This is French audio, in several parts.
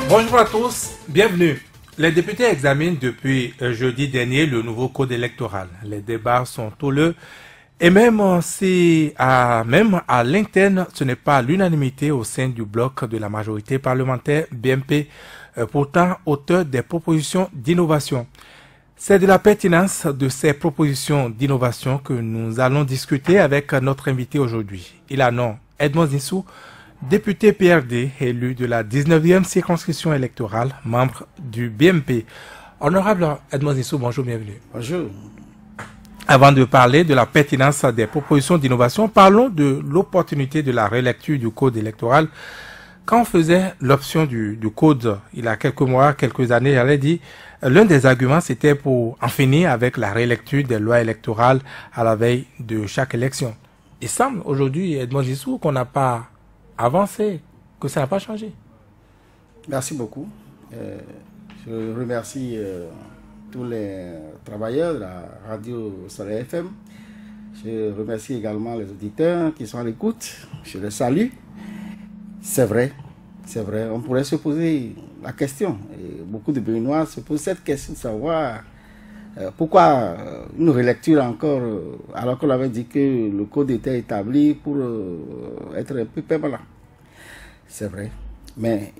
Bonjour à tous, bienvenue. Les députés examinent depuis jeudi dernier le nouveau code électoral. Les débats sont houleux et même si même à l'interne, ce n'est pas l'unanimité au sein du bloc de la majorité parlementaire BMP, pourtant auteur des propositions d'innovation. C'est de la pertinence de ces propositions d'innovation que nous allons discuter avec notre invité aujourd'hui. Il a nom Edmond Zissou, député PRD, élu de la 19e circonscription électorale, membre du BMP. Honorable Edmond Zissou, bonjour, bienvenue. Bonjour. Avant de parler de la pertinence des propositions d'innovation, parlons de l'opportunité de la relecture du code électoral. Quand on faisait l'option du code, il y a quelques mois, quelques années, j'avais dit, l'un des arguments, c'était pour en finir avec la relecture des lois électorales à la veille de chaque élection. Il semble aujourd'hui, Edmond Zissou, qu'on n'a pas avancé, que ça n'a pas changé. Merci beaucoup. Je remercie tous les travailleurs de la radio Soleil FM. Je remercie également les auditeurs qui sont à l'écoute. Je les salue. C'est vrai. On pourrait se poser la question. Et beaucoup de Béninois se posent cette question de savoir pourquoi une relecture encore, alors qu'on avait dit que le code était établi pour être un peu permanent. C'est vrai, mais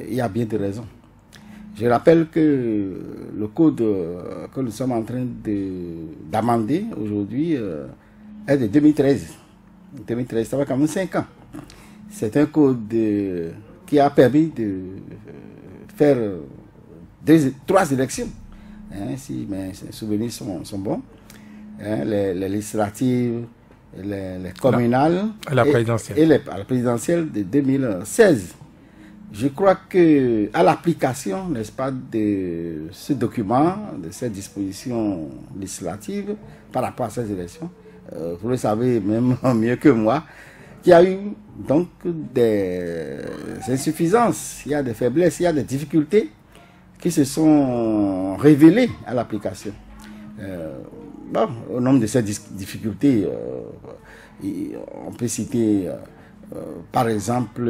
il y a bien des raisons. Je rappelle que le code que nous sommes en train d'amender aujourd'hui est de 2013. 2013, ça va quand même 5 ans. C'est un code qui a permis de faire 3 élections. Si mes souvenirs sont bons, les législatives, les communales la présidentielle. et la présidentielle de 2016. Je crois que à l'application, n'est-ce pas, de ce document, de cette disposition législative par rapport à ces élections, vous le savez même mieux que moi, qu'il y a eu donc des insuffisances, il y a des faiblesses, il y a des difficultés qui se sont révélés à l'application. Au nombre de ces difficultés, on peut citer, par exemple,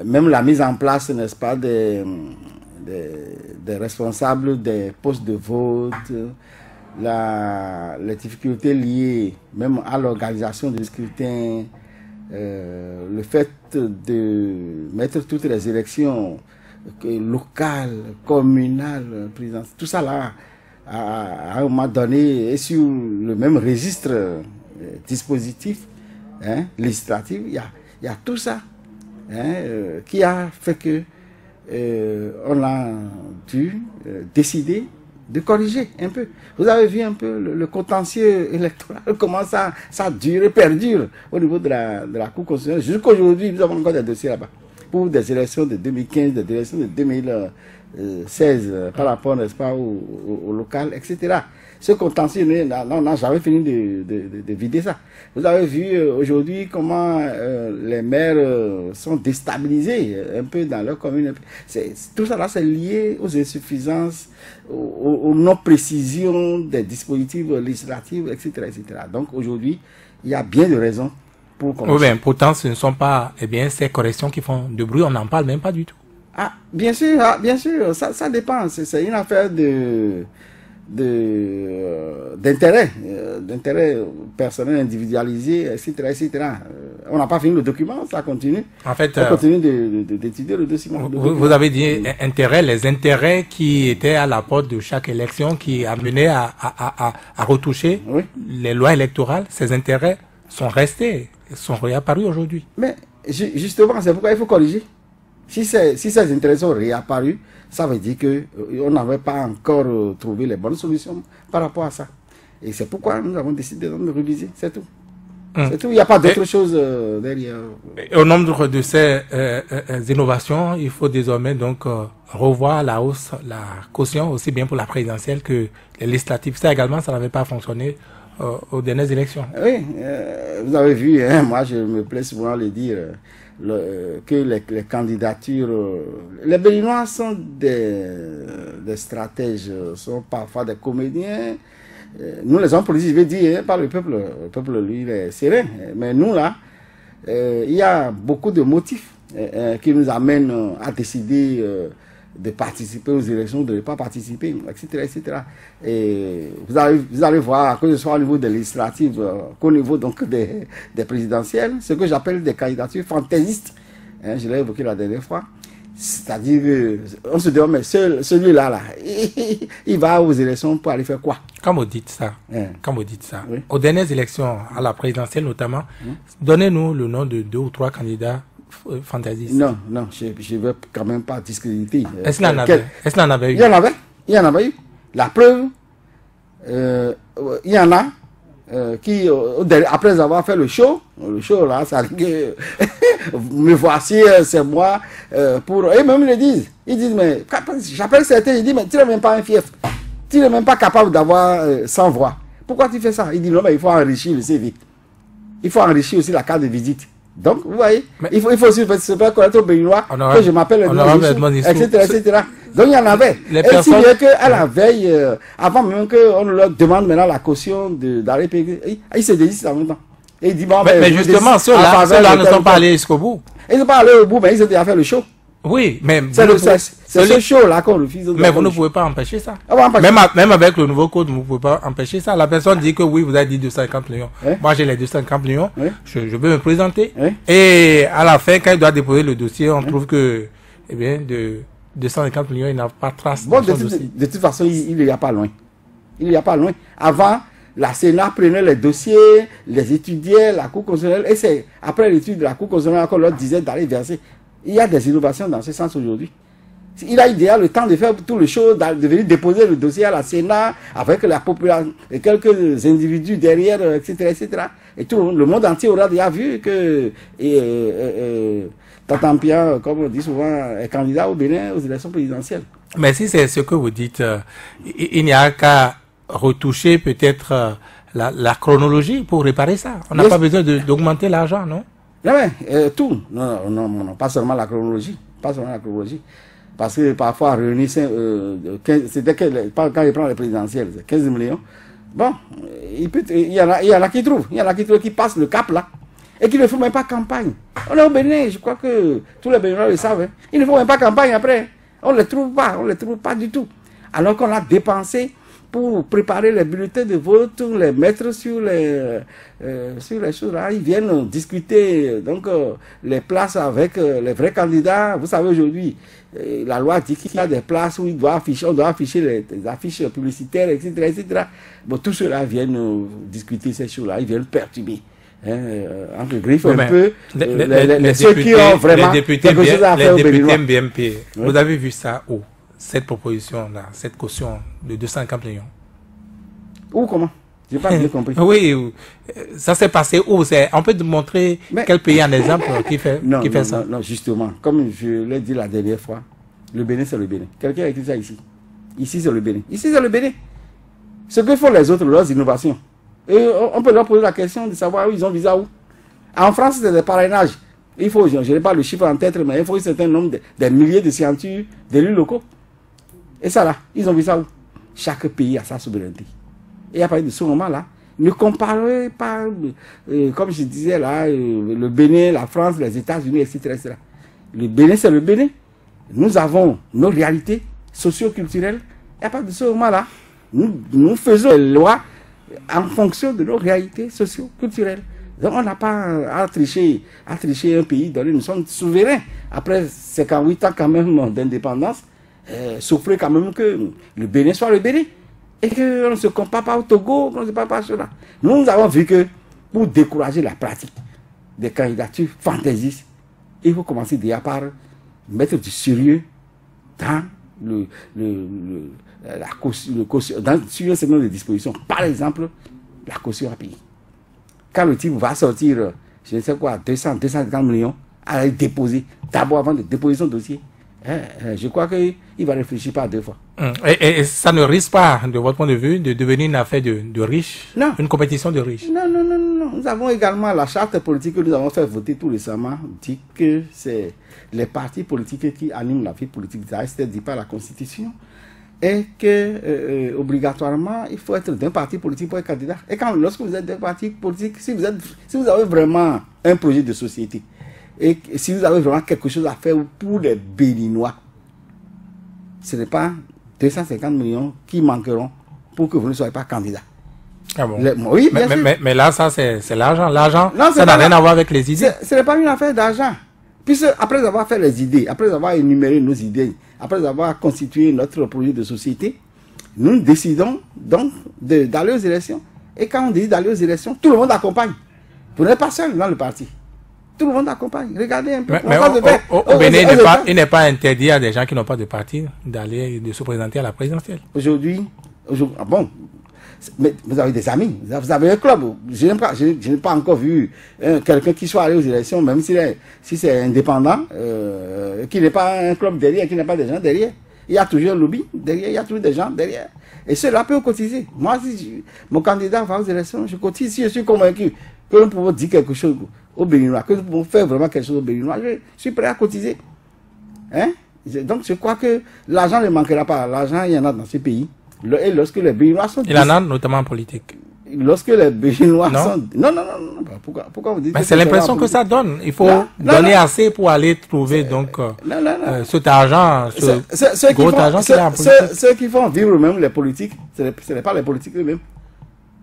même la mise en place, n'est-ce pas, des responsables des postes de vote, les difficultés liées même à l'organisation du scrutin, le fait de mettre toutes les élections locales, communales, présidentielles, tout ça là, à un moment donné, est sur le même registre dispositif législatif. Il y a tout ça qui a fait que on a dû décider de corriger un peu. Vous avez vu un peu le contentieux électoral, comment ça perdure au niveau de la Cour constitutionnelle. Jusqu'aujourd'hui, nous avons encore des dossiers là-bas pour des élections de 2015, des élections de 2016, par rapport, n'est-ce pas, au local, etc. Ce contentieux, on n'a jamais fini de vider ça. Vous avez vu aujourd'hui comment les maires sont déstabilisés un peu dans leur commune. Tout ça là, c'est lié aux insuffisances, aux non-précisions des dispositifs législatifs, etc., etc. Donc aujourd'hui, il y a bien de raisons pour commencer. Oui, mais pourtant, ce ne sont pas ces corrections qui font de bruit, on n'en parle même pas du tout. Ah, bien sûr, ça dépend. C'est une affaire d'intérêt personnel individualisé, etc., etc. On n'a pas fini le document, ça continue. En fait, on continue d'étudier le dossier. Vous avez dit les intérêts qui étaient à la porte de chaque élection, qui amenaient à retoucher les lois électorales. Ces intérêts sont restés, sont réapparus aujourd'hui. Mais justement, c'est pourquoi il faut corriger. Si ces intérêts sont réapparus, ça veut dire qu'on n'avait pas encore trouvé les bonnes solutions par rapport à ça. Et c'est pourquoi nous avons décidé de réviser, c'est tout. C'est tout, il n'y a pas d'autre chose derrière. Au nombre de ces innovations, il faut désormais donc revoir la hausse, la caution, aussi bien pour la présidentielle que les législatives. Ça également, ça n'avait pas fonctionné aux dernières élections. Oui, vous avez vu, moi je me plais souvent à le dire, que les candidatures... les Béninois sont des stratèges, sont parfois des comédiens. Nous, les hommes politiques, je vais dire, pas le peuple. Le peuple, lui, il est serein. Mais nous, là, il y a beaucoup de motifs qui nous amène à décider de participer aux élections, de ne pas participer, etc. etc. Et vous allez voir, que ce soit au niveau des législatives, qu'au niveau donc des présidentielles, ce que j'appelle des candidatures fantaisistes. Je l'ai évoqué la dernière fois. C'est-à-dire qu'on se demande, mais celui-là, il va aux élections pour aller faire quoi? Quand vous dites ça, oui. Aux dernières élections, à la présidentielle notamment, donnez-nous le nom de 2 ou 3 candidats fantaisistes. Non, je ne veux quand même pas discréditer. Est-ce qu'il y en avait eu? Il y en avait eu. La preuve, il y en a qui, après avoir fait le show là, ça dit que me voici, c'est moi, et même ils disent, mais j'appelle certains, ils disent, mais tu n'es même pas un fief, tu n'es même pas capable d'avoir 100 voix. Pourquoi tu fais ça? Il dit, non, mais il faut enrichir le CV. Il faut enrichir aussi la carte de visite. Donc, vous voyez, il faut aussi se faire connaître au Béninois que je m'appelle etc., etc. Donc, il y en avait. Et si bien qu'à la veille, avant même qu'on leur demande maintenant la caution d'arrêt payé, ils se désistent en même temps. Et il dit, bon, mais justement, ceux-là ne sont pas allés jusqu'au bout. Ils ne sont pas allés au bout, mais ils ont déjà fait le show. Oui, mais c'est ce show-là qu'on refuse. Mais vous ne pouvez pas empêcher ça. Même avec le nouveau code, vous ne pouvez pas empêcher ça. La personne dit que oui, vous avez dit 250 millions. Moi, j'ai les 250 millions. Je peux me présenter. Et à la fin, quand il doit déposer le dossier, on trouve que, eh bien, de 250 millions, il n'a pas trace de son dossier. De toute façon, il n'y a pas loin. Il n'y a pas loin. Avant, la Sénat prenait les dossiers, les étudiait, la Cour constitutionnelle, et c'est après l'étude de la Cour constitutionnelle qu'on leur disait d'aller verser. Il y a des innovations dans ce sens aujourd'hui. Il a idéal le temps de faire tout le show, de venir déposer le dossier à la Sénat, avec la population, et quelques individus derrière, etc., etc. Et tout le monde entier aura déjà vu que Tatampia, comme on dit souvent, est candidat au Bénin aux élections présidentielles. Mais si c'est ce que vous dites, il n'y a qu'à retoucher peut-être la chronologie pour réparer ça. On n'a pas besoin d'augmenter l'argent, non? Non, mais tout. Non, pas seulement la chronologie. Pas seulement la chronologie. Parce que parfois, René, c'était quand il prend les présidentielles, 15 millions. Bon, il y en a qui trouvent. Il y en a qui passent le cap là. Et qui ne font même pas campagne. On est au Bénin, je crois que tous les Béninois le savent. Hein. Ils ne font même pas campagne après. On ne les trouve pas du tout. Alors qu'on a dépensé pour préparer les bulletins de vote, les mettre sur les choses là. Ils viennent discuter donc les places avec les vrais candidats. Vous savez aujourd'hui, la loi dit qu'il y a des places où on doit afficher les affiches publicitaires, etc., etc. Bon, tous ceux-là viennent discuter ces choses-là. Ils viennent perturber. Entre griffes un peu ceux qui ont vraiment quelque chose à faire au Béninois. BMP, vous avez vu ça où? Cette proposition-là, cette caution de 250 millions. Où, comment? Je n'ai pas bien compris. Oui, ça s'est passé où? On peut te montrer quel pays en exemple qui fait ça? Non, justement, comme je l'ai dit la dernière fois, le Bénin, c'est le Bénin. Quelqu'un a écrit ça ici. Ici, c'est le Bénin. Ici, c'est le Bénin. Ce que font les autres, leurs innovations. Et on peut leur poser la question de savoir où ils ont visa où. En France, c'est des parrainages. Il faut, je n'ai pas le chiffre en tête, mais il faut un certain nombre des milliers de signatures d'élus locaux. Et ça là, ils ont vu ça où? Chaque pays a sa souveraineté. Et à partir de ce moment-là, ne comparez pas, comme je disais là, le Bénin, la France, les États-Unis, etc., etc. Le Bénin, c'est le Bénin. Nous avons nos réalités socio-culturelles. Et à partir de ce moment-là, nous faisons les lois en fonction de nos réalités socio-culturelles. Donc on n'a pas à tricher un pays donné. Nous sommes souverains. Après 58 ans quand même d'indépendance, souffler quand même que le Bénin soit le Bénin. Et qu'on ne se compare pas au Togo, qu'on ne se compare pas à cela. Nous avons vu que pour décourager la pratique des candidatures fantaisistes, il faut commencer déjà par mettre du sérieux dans la caution, sur un certain nombre de dispositions. Par exemple, la caution à payer. Quand le type va sortir, je ne sais quoi, 250 millions, à les déposer, d'abord avant de déposer son dossier, je crois qu'il va réfléchir pas 2 fois. Et ça ne risque pas, de votre point de vue, de devenir une affaire de riches? Non. Une compétition de riches? Non. Nous avons également la charte politique que nous avons fait voter tout récemment, dit que c'est les partis politiques qui animent la vie politique. Ça ne dit pas la Constitution. Et que, obligatoirement, il faut être d'un parti politique pour être candidat. Et lorsque vous êtes d'un parti politique, si vous avez vraiment un projet de société, Et si vous avez vraiment quelque chose à faire pour les Béninois, ce n'est pas 250 millions qui manqueront pour que vous ne soyez pas candidat. Ah bon. Oui, bien sûr. Mais là, ça, c'est l'argent. L'argent, Non, ça n'a rien à voir avec les idées. Ce n'est pas une affaire d'argent. Puisque après avoir fait les idées, après avoir énuméré nos idées, après avoir constitué notre projet de société, nous décidons donc d'aller aux élections. Et quand on décide d'aller aux élections, tout le monde accompagne. Vous n'êtes pas seul dans le parti. Tout le monde accompagne. Regardez un peu. Mais au Bénin, il n'est pas interdit à des gens qui n'ont pas de parti de se présenter à la présidentielle. Aujourd'hui, ah bon, mais vous avez des amis, vous avez un club. Je n'ai pas encore vu quelqu'un qui soit allé aux élections, même si c'est indépendant, qui n'est pas un club derrière, qui n'a pas des gens derrière. Il y a toujours un lobby derrière, il y a toujours des gens derrière. Et cela peut cotiser. Moi, si mon candidat va aux élections, je cotise. Si je suis convaincu que nous pouvons dire quelque chose aux Béninois, que nous pouvons faire vraiment quelque chose aux Béninois, je suis prêt à cotiser. Hein? Donc, je crois que l'argent ne manquera pas. L'argent, il y en a dans ce pays. Et lorsque les Béninois sont... Il en a notamment en politique. Lorsque les Béninois sont... Non. Pourquoi vous dites... Mais c'est l'impression que ça donne. Il faut donner assez pour aller trouver donc cet argent, ce gros argent qu'il y a en politique. Ceux qui font vivre même les politiques, ce n'est pas les politiques eux-mêmes.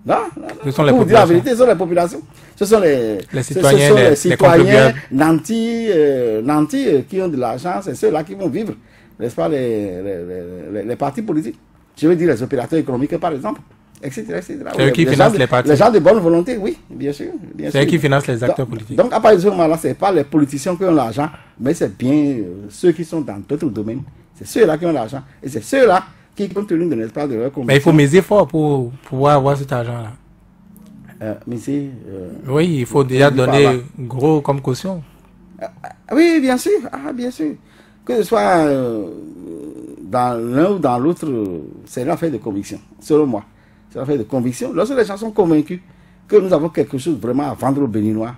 Non. Ce sont les pour vous dire la populations. vérité, ce sont les populations. Ce sont les citoyens, ce sont les contribuables. nantis qui ont de l'argent, c'est ceux-là qui vont vivre, n'est-ce pas, les partis politiques. Je veux dire les opérateurs économiques, par exemple, etc. C'est eux qui financent les partis. Les gens de bonne volonté, oui, bien sûr. C'est eux qui financent les acteurs politiques. Donc, à partir de ce moment-là, ce n'est pas les politiciens qui ont l'argent, mais c'est bien ceux qui sont dans d'autres domaines. C'est ceux-là qui ont l'argent. Et c'est ceux-là qui, compte tenu de l'espace de leur conviction... Mais il faut miser fort pour pouvoir avoir cet argent-là. Oui, il faut déjà donner gros comme caution. Oui, bien sûr. Bien sûr. Que ce soit dans l'un ou dans l'autre, c'est une affaire de conviction, selon moi. C'est une affaire de conviction. Lorsque les gens sont convaincus que nous avons quelque chose vraiment à vendre aux Béninois,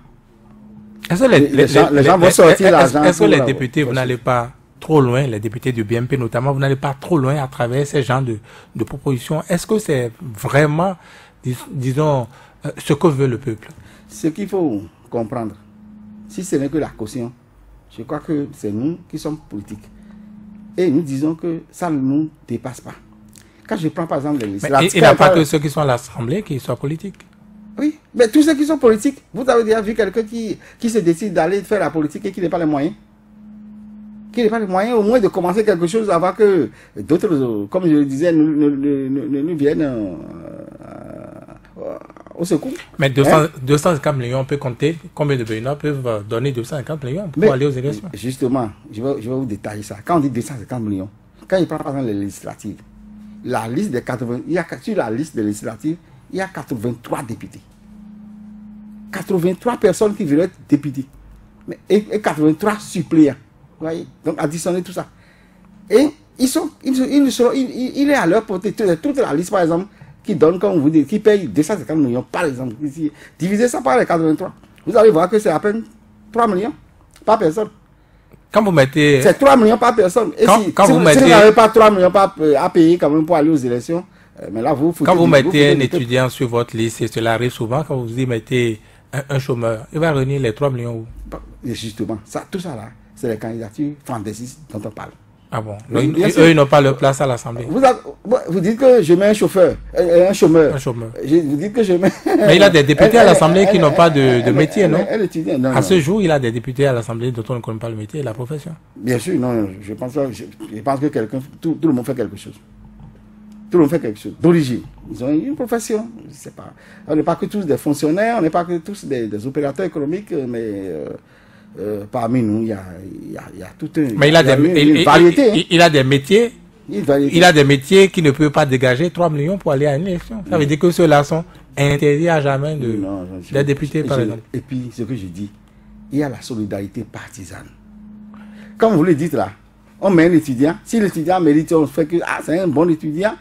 est-ce que les gens vont sortir l'argent. Est-ce que les députés, vous n'allez pas trop loin, les députés du BMP notamment, vous n'allez pas trop loin à travers ces genres de propositions? Est-ce que c'est vraiment, disons, ce que veut le peuple? Ce qu'il faut comprendre, si ce n'est que la caution, je crois que c'est nous qui sommes politiques. Et nous disons que ça ne nous dépasse pas. Quand je prends par exemple les législatives... Il n'y a pas que ceux qui sont à l'Assemblée qui soient politiques. Oui, mais tous ceux qui sont politiques, vous avez déjà vu quelqu'un qui se décide d'aller faire la politique et qui n'a pas les moyens? Qui n'a pas les moyens au moins de commencer quelque chose avant que d'autres, comme je le disais, nous viennent au secours. Mais 250 millions, on peut compter combien de Béninois peuvent donner 250 millions pour aller aux élections? Justement, je vais vous détailler ça. Quand on dit 250 millions, quand il prend par exemple les législatives, la liste des 80, sur la liste des législatives, il y a 83 députés. 83 personnes qui veulent être députés. Et 83 suppléants. Vous voyez? Donc, additionner tout ça. Et il est à leur portée. Toute la liste, par exemple, qui donne, comme vous dites, qui paye 250 millions, par exemple. Divisez ça par les 83. Vous allez voir que c'est à peine 3 millions par personne. Quand vous mettez... C'est 3 millions par personne. Et si vous n'avez pas 3 millions à payer quand même pour aller aux élections, mais là, quand vous mettez un étudiant sur votre liste, et cela arrive souvent, quand vous y mettez un chômeur, il va réunir les 3 millions où? Justement, tout ça là, c'est les candidatures fantaisistes dont on parle. Ah bon? Eux, ils n'ont pas leur place à l'Assemblée. Vous dites que je mets un chauffeur, un chômeur. Vous dites que je mets... Mais il a des députés à l'Assemblée qui n'ont pas de métier, non? Non, à ce jour, il a des députés à l'Assemblée dont on ne connaît pas le métier et la profession. Bien sûr, non. Je pense que quelqu'un, tout le monde fait quelque chose. Tout le monde fait quelque chose. D'origine. Ils ont une profession. Je sais pas. On n'est pas que tous des fonctionnaires, on n'est pas que tous des opérateurs économiques, mais... parmi nous, il y a tout un... Mais une variété. Il a des métiers. Il a des métiers qui ne peuvent pas dégager 3 millions pour aller à une élection. Ça veut dire que ceux-là sont interdits à jamais des députés, par exemple. Et puis, ce que je dis, il y a la solidarité partisane. Comme vous le dites là, on met un étudiant. Si l'étudiant mérite, on fait que c'est un bon étudiant.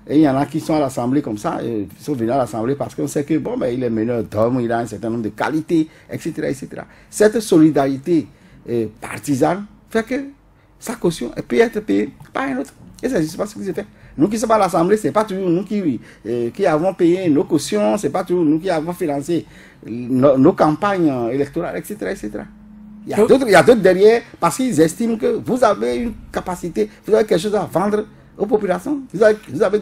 Et il y en a qui sont à l'Assemblée comme ça, ils sont venus à l'Assemblée parce qu'on sait que il est meneur d'hommes, il a un certain nombre de qualités, etc. etc. Cette solidarité partisane fait que sa caution peut être payée par un autre. Et c'est justement ce qui se fait. Nous qui sommes à l'Assemblée, ce n'est pas toujours nous qui avons payé nos cautions, ce n'est pas toujours nous qui avons financé nos campagnes électorales, etc. etc. Il y a d'autres derrière, parce qu'ils estiment que vous avez une capacité, vous avez quelque chose à vendre aux populations, vous avez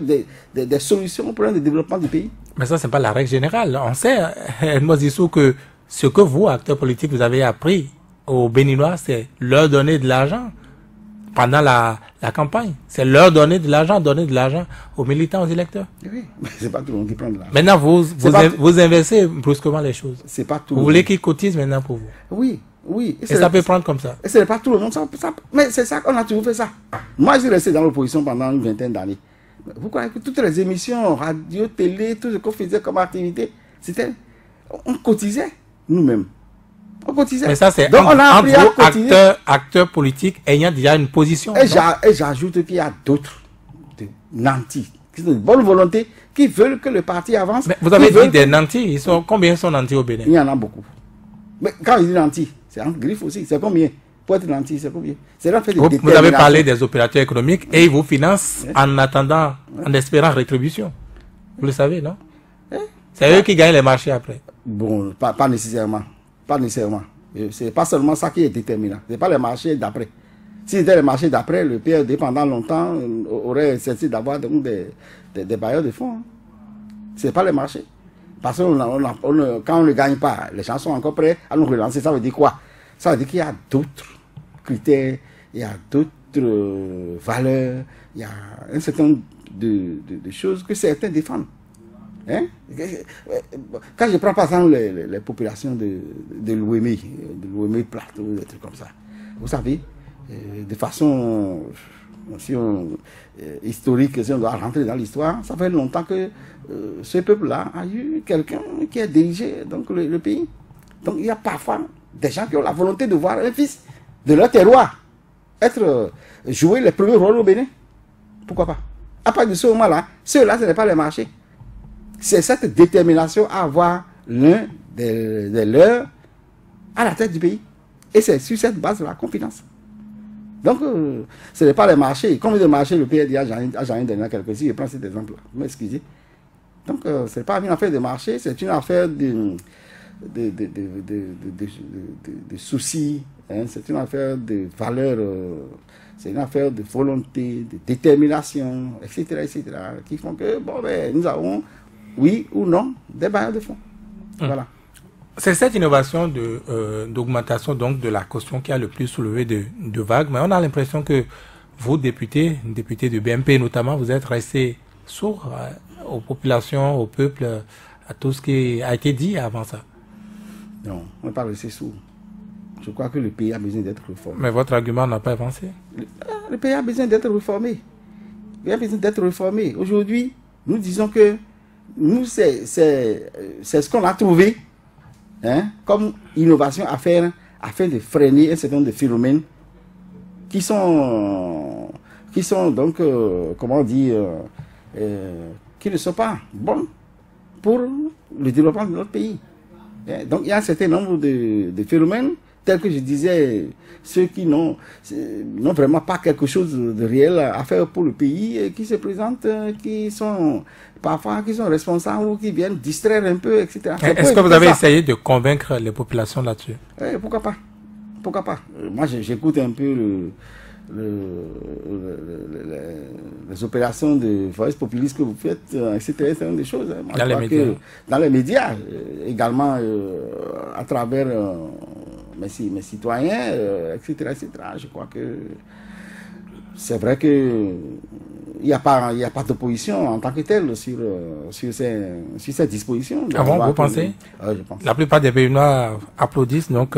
des solutions au problème de développement du pays. Mais ça, c'est pas la règle générale. On sait, Edmond Zissou, que ce que vous, acteurs politiques, vous avez appris aux Béninois, c'est leur donner de l'argent pendant la campagne. C'est leur donner de l'argent aux militants, aux électeurs. Oui, mais c'est pas tout le monde qui prend de l'argent. Maintenant, vous inversez brusquement les choses. C'est pas tout. Vous voulez qu'ils cotisent maintenant pour vous. Oui, oui. Et ça peut prendre comme ça. Et ce n'est pas tout le monde. Mais c'est ça qu'on a toujours fait ça. Moi, j'ai resté dans l'opposition pendant une vingtaine d'années. Vous croyez que toutes les émissions, radio, télé, tout ce qu'on faisait comme activité, c'était... On cotisait nous-mêmes. On cotisait. Mais ça, c'est donc on a appris à cotiser. Acteurs politiques ayant déjà une position. Et j'ajoute qu'il y a d'autres nantis, qui sont de bonne volonté, qui veulent que le parti avance. Mais vous avez dit des nantis. Combien sont nantis au Bénin? Il y en a beaucoup. Mais quand ils disent nantis, c'est en griffe aussi. C'est combien? Pour être nanti, c'est combien? Vous avez parlé des opérateurs économiques et ils vous financent en attendant, en espérant rétribution. Vous le savez, non? C'est eux qui gagnent les marchés après. Bon, pas nécessairement. Pas nécessairement. C'est pas seulement ça qui est déterminant. C'est pas les marchés d'après. Si c'était les marchés d'après, le PRD pendant longtemps aurait cessé d'avoir des bailleurs de fonds. C'est pas les marchés. Parce que quand on ne gagne pas, les gens sont encore prêts à nous relancer. Ça veut dire quoi? Ça veut dire qu'il y a d'autres critères, il y a d'autres valeurs, il y a un certain nombre de choses que certains défendent. Hein? Quand je prends par exemple les populations de l'Ouémé Plateau, des trucs comme ça, vous savez, de façon historique, si on doit rentrer dans l'histoire, ça fait longtemps que ce peuple-là a eu quelqu'un qui a dirigé donc, le pays. Donc il y a parfois des gens qui ont la volonté de voir un fils de leur terroir jouer les premiers rôles au Bénin. Pourquoi pas? À partir de ce moment-là, ceux-là, ce n'est pas les marchés. C'est cette détermination à avoir l'un des leurs à la tête du pays. Et c'est sur cette base-là qu'on finance. Donc, ce n'est pas les marchés. Combien de marchés le PRD a jamais donné quelques-uns? Je prends cet exemple-là. Vous m'excusez. Donc, ce n'est pas une affaire de marché, c'est une affaire de soucis. Hein? C'est une affaire de valeur. C'est une affaire de volonté, de détermination, etc., qui font que, bon, ben, nous avons, oui ou non, des bailleurs de fonds. Voilà. C'est cette innovation d'augmentation donc de la caution qui a le plus soulevé de vagues, mais on a l'impression que vous, députés de BMP notamment, vous êtes restés sourds aux populations, au peuple, à tout ce qui a été dit avant ça. Non, on n'est pas resté sourds. Je crois que le pays a besoin d'être réformé. Mais votre argument n'a pas avancé. Le pays a besoin d'être réformé. Il a besoin d'être réformé. Aujourd'hui, nous disons que nous, c'est ce qu'on a trouvé, hein, comme innovation à faire afin de freiner un certain nombre de phénomènes qui sont donc, comment dire, qui ne sont pas bons pour le développement de notre pays. Donc il y a un certain nombre de phénomènes, tels que je disais, ceux qui n'ont vraiment pas quelque chose de réel à faire pour le pays, et qui se présentent, qui sont responsables ou qui viennent distraire un peu, etc. Est-ce que vous avez essayé de convaincre les populations là-dessus? Pourquoi pas? Pourquoi pas? Moi, j'écoute un peu les opérations de voice populiste que vous faites, etc. C'est une des choses. Moi, dans les médias, également à travers mes citoyens, etc., etc. Je crois que c'est vrai que il n'y a pas d'opposition en tant que telle sur ces dispositions. Ah bon, vous pensez? Je pense. La plupart des Béninois applaudissent donc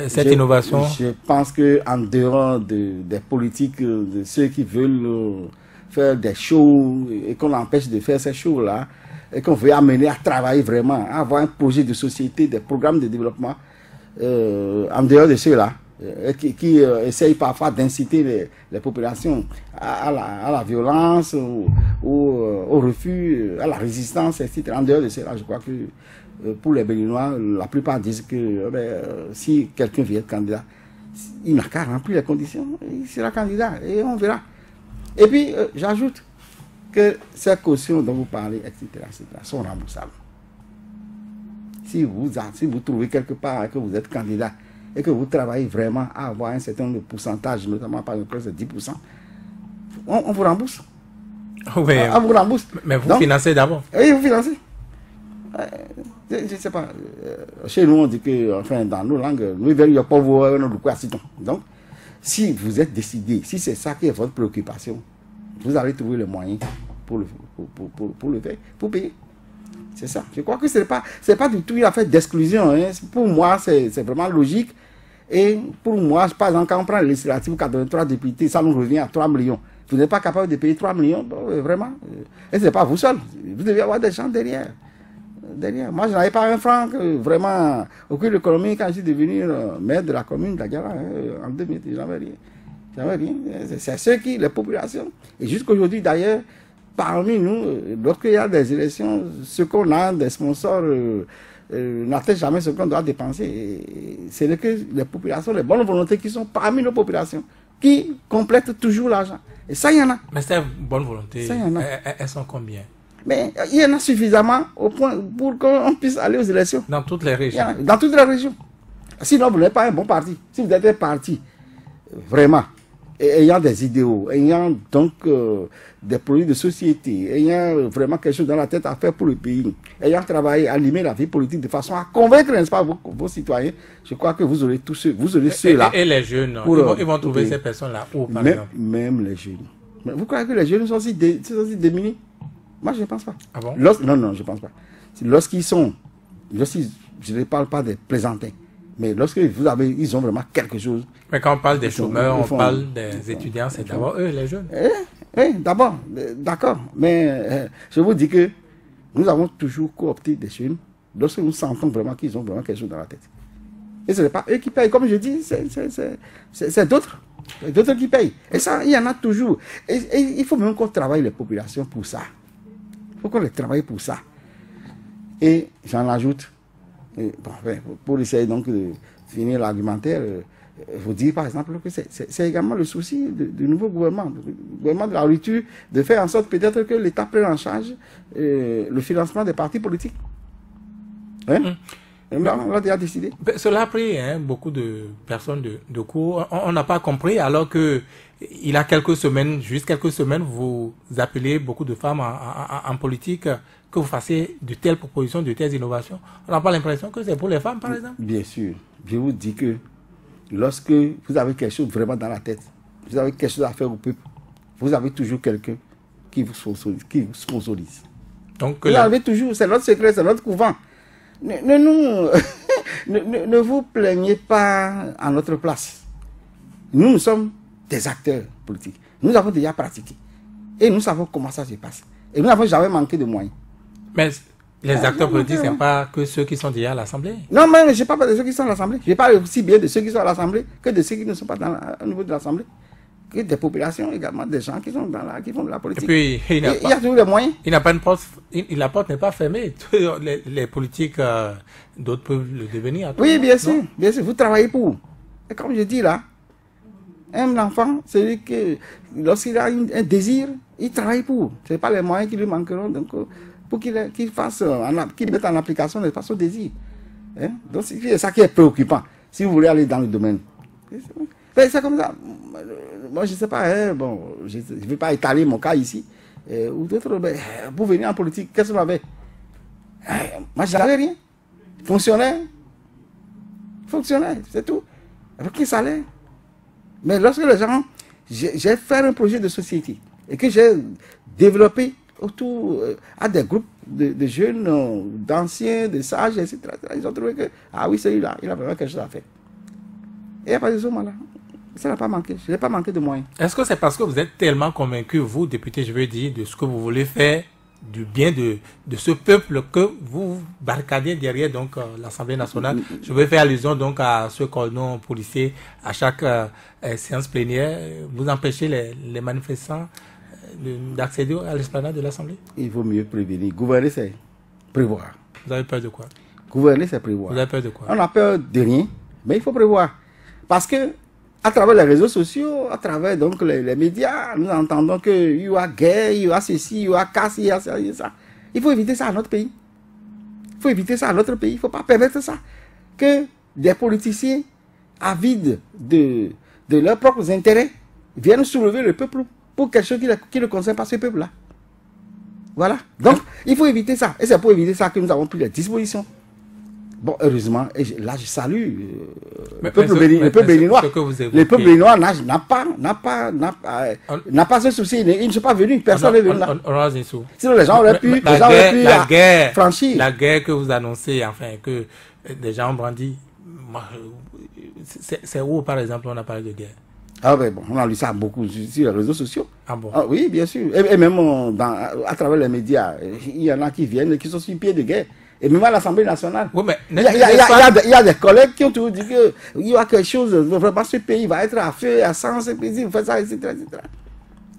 cette innovation. Je pense qu'en dehors des politiques, de ceux qui veulent faire des shows et qu'on empêche de faire ces shows-là, et qu'on veut amener à travailler vraiment, à avoir un projet de société, des programmes de développement, en dehors de ceux-là, qui essayent parfois d'inciter les populations à la violence ou au refus, à la résistance, etc. En dehors de cela, je crois que pour les Béninois, la plupart disent que si quelqu'un vient être candidat, il n'a qu'à remplir les conditions, il sera candidat et on verra. Et puis, j'ajoute que ces cautions dont vous parlez, etc., sont remboursables. Si vous trouvez quelque part que vous êtes candidat, et que vous travaillez vraiment à avoir un certain pourcentage, notamment par exemple de 10%, on vous rembourse. Oui, On vous rembourse. Mais vous financez d'abord. Oui, vous financez. Je ne sais pas. Chez nous, on dit que, enfin, dans nos langues, nous venons pas voir nos citoyens. Donc, si vous êtes décidé, si c'est ça qui est votre préoccupation, vous allez trouver le moyen pour le faire, pour payer. C'est ça. Je crois que ce n'est pas du tout une affaire d'exclusion. Hein. Pour moi, c'est vraiment logique. Et pour moi, par exemple, quand on prend les législatives, 83 députés, ça nous revient à 3 millions. Vous n'êtes pas capable de payer 3 millions, donc, vraiment. Et ce n'est pas vous seul. Vous devez avoir des gens derrière. Moi, je n'avais pas un franc, vraiment, au cours de l'économie, quand je suis devenu maire de la commune d'Agara, en 2000, j'avais rien. J'avais rien. C'est ceux qui, les populations. Et jusqu'aujourd'hui, d'ailleurs, parmi nous, lorsqu'il y a des élections, ce qu'on a, des sponsors, n'atteignent jamais ce qu'on doit dépenser. C'est que les populations, les bonnes volontés qui sont parmi nos populations, qui complètent toujours l'argent. Et ça, il y en a. Mais ces bonnes volontés, ça, il y en a. Elles sont combien? Mais il y en a suffisamment au point pour qu'on puisse aller aux élections. Dans toutes les régions. Dans toutes les régions. Sinon, vous n'êtes pas un bon parti. Si vous êtes un parti, vraiment, ayant des idéaux, ayant donc des produits de société, ayant vraiment quelque chose dans la tête à faire pour le pays, ayant travaillé, animé la vie politique de façon à convaincre, n'est-ce pas, vos citoyens, je crois que vous aurez tous ceux-là. Et les jeunes, ils vont trouver ces personnes-là où, par exemple? Même les jeunes. Mais vous croyez que les jeunes sont aussi démunis? Moi, je ne pense pas. Ah bon? Non, je ne pense pas. Je ne parle pas des plaisantins, mais lorsque ils ont vraiment quelque chose. Mais quand on parle des chômeurs, on parle des étudiants, c'est d'abord eux, les jeunes. Oui, d'abord, d'accord. Mais je vous dis que nous avons toujours coopté des jeunes lorsque nous sentons vraiment qu'ils ont vraiment quelque chose dans la tête. Et ce n'est pas eux qui payent, comme je dis, c'est d'autres. D'autres qui payent. Et ça, il y en a toujours. Et il faut même qu'on travaille les populations pour ça. Il faut qu'on les travaille pour ça. Et j'en ajoute, pour essayer donc de finir l'argumentaire, vous dire par exemple que c'est également le souci du nouveau gouvernement, du gouvernement de la rupture, de faire en sorte peut-être que l'État prenne en charge le financement des partis politiques. Hein? On l'a déjà décidé. Cela a pris beaucoup de personnes de cours. On n'a pas compris, alors que il y a quelques semaines, juste quelques semaines, vous appelez beaucoup de femmes en politique, que vous fassiez de telles propositions, de telles innovations. On n'a pas l'impression que c'est pour les femmes, par exemple? Bien sûr. Je vous dis que lorsque vous avez quelque chose vraiment dans la tête, vous avez quelque chose à faire au peuple, vous avez toujours quelqu'un qui vous sponsorise. Donc, vous avez toujours, c'est notre secret, c'est notre couvent. Ne vous plaignez pas à notre place. Nous sommes des acteurs politiques. Nous avons déjà pratiqué. Et nous savons comment ça se passe. Et nous n'avons jamais manqué de moyens. Mais les acteurs politiques, ce n'est pas que ceux qui sont déjà à l'Assemblée. Non, mais je ne parle pas de ceux qui sont à l'Assemblée. Je parle aussi bien de ceux qui sont à l'Assemblée que de ceux qui ne sont pas au niveau de l'Assemblée. Que des populations également, des gens qui sont qui font de la politique. Et puis, il y a toujours les moyens. La porte n'est pas fermée. Les politiques, d'autres peuvent le devenir. Oui, bien sûr. Bien sûr, vous travaillez pour. Et comme je dis là, un enfant, celui que, lorsqu'il a un désir, il travaille pour. Ce n'est pas les moyens qui lui manqueront donc, pour qu'il mette en application son désir. Hein? Donc, c'est ça qui est préoccupant. Si vous voulez aller dans le domaine. C'est comme ça. Moi, je ne sais pas, je ne vais pas étaler mon cas ici. Ou d'autres, pour venir en politique, qu'est-ce qu'on avait? Moi, je n'avais rien. Fonctionnaire, c'est tout. Avec qui salaire? Mais lorsque les gens, j'ai fait un projet de société et que j'ai développé autour à des groupes de jeunes, d'anciens, de sages, etc. Ils ont trouvé que, ah oui, celui-là, il a vraiment quelque chose à faire. Et à partir de ce moment-là, ça n'a pas manqué. Je n'ai pas manqué de moyens. Est-ce que c'est parce que vous êtes tellement convaincu, vous, député, je veux dire, de ce que vous voulez faire, du bien de ce peuple, que vous barricadez derrière donc l'Assemblée nationale? Je veux faire allusion donc à ce cordon policier à chaque séance plénière. Vous empêchez les manifestants d'accéder à l'esplanade de l'Assemblée? Il vaut mieux prévenir. Gouverner, c'est prévoir. Vous avez peur de quoi? Gouverner, c'est prévoir. Vous avez peur de quoi? On a peur de rien, mais il faut prévoir. Parce que à travers les réseaux sociaux, à travers donc les médias, nous entendons qu'il y aura guerre, il y aura ceci, il y aura casse, il y aura ça, il y aura ça. Il faut éviter ça à notre pays. Il faut éviter ça à notre pays. Il ne faut pas permettre ça. Que des politiciens avides de leurs propres intérêts, viennent soulever le peuple pour quelque chose qui ne concerne pas ce peuple-là. Voilà. Donc, il faut éviter ça. Et c'est pour éviter ça que nous avons pris les dispositions. Bon, heureusement, et là je salue le peuple béninois. Le peuple béninois n'a pas ce souci. Ils ne sont pas venus. Personne n'est venu là. Sinon les gens auraient pu franchir. La guerre que vous annoncez, enfin, que des gens ont brandi, c'est où, par exemple, on a parlé de guerre? Ah ben bon, on a lu ça beaucoup sur les réseaux sociaux. Ah bon? Ah, oui, bien sûr. Et même à travers les médias, il y en a qui viennent et qui sont sur pied de guerre. Et même à l'Assemblée nationale. Oui, mais il y a des collègues qui ont toujours dit qu'il y a quelque chose, vraiment ce pays va être à feu, à sang, ce pays, vous faites ça, etc., etc.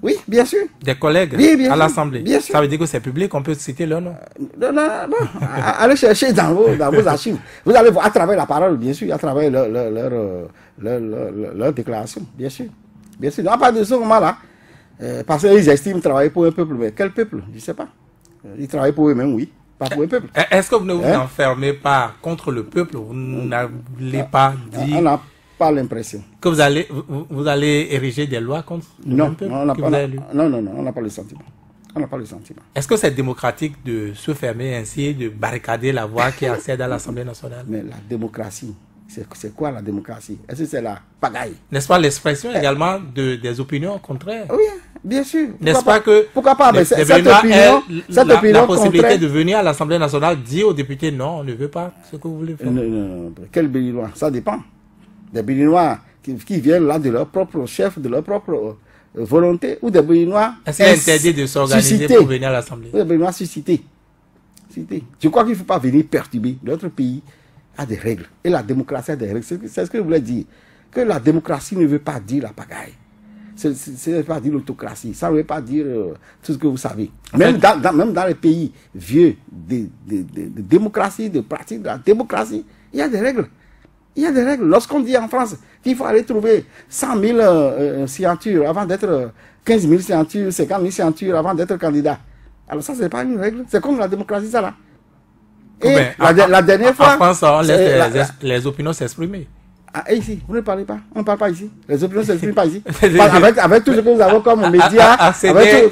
Oui, bien sûr. Des collègues à l'Assemblée. Bien sûr. Ça veut dire que c'est public, on peut citer leur nom. Non. Allez chercher dans vos archives. Vous allez voir à travers la parole, bien sûr, à travers leur déclaration, bien sûr. Bien sûr. À partir de ce moment-là, parce qu'ils estiment travailler pour un peuple, mais quel peuple? Je ne sais pas. Ils travaillent pour eux-mêmes, oui. Pas pour le peuple. Est-ce que vous ne vous enfermez pas contre le peuple? Vous n'allez pas dire... On n'a pas l'impression. Que vous allez ériger des lois contre le même peuple que vous avez élu? Non, on n'a pas le sentiment. On n'a pas le sentiment. Est-ce que c'est démocratique de se fermer ainsi, de barricader la voie qui accède à l'Assemblée nationale? Mais la démocratie, c'est quoi la démocratie? Est-ce que c'est la pagaille? N'est-ce pas l'expression également des opinions contraires? Oui, bien sûr. N'est-ce pas que pourquoi pas, mais cette opinion la possibilité contraire de venir à l'Assemblée nationale dire aux députés non, on ne veut pas ce que vous voulez faire? Non. Quel Béninois? Ça dépend. Des Béninois qui viennent là de leur propre chef, de leur propre volonté, ou des Béninois... Est-ce qu'il est interdit de s'organiser pour venir à l'Assemblée? Des Béninois suscités. Je crois qu'il ne faut pas venir perturber. Notre pays a des règles. Et la démocratie a des règles. C'est ce que je voulais dire. Que la démocratie ne veut pas dire la pagaille. Ça ne veut pas dire l'autocratie. Ça ne veut pas dire tout ce que vous savez. Même dans les pays vieux de démocratie, de pratique de la démocratie, il y a des règles. Il y a des règles. Lorsqu'on dit en France qu'il faut aller trouver 100 000 signatures avant d'être 15 000 signatures, 50 000 signatures avant d'être candidat. Alors ça, ce n'est pas une règle. C'est comme la démocratie, ça là. Et la dernière fois... En France, on laisse les opinions s'exprimer. Ah, et ici, vous ne parlez pas. On ne parle pas ici. Les opinions ne s'expriment pas ici. Avec tout ce que nous avons comme médias...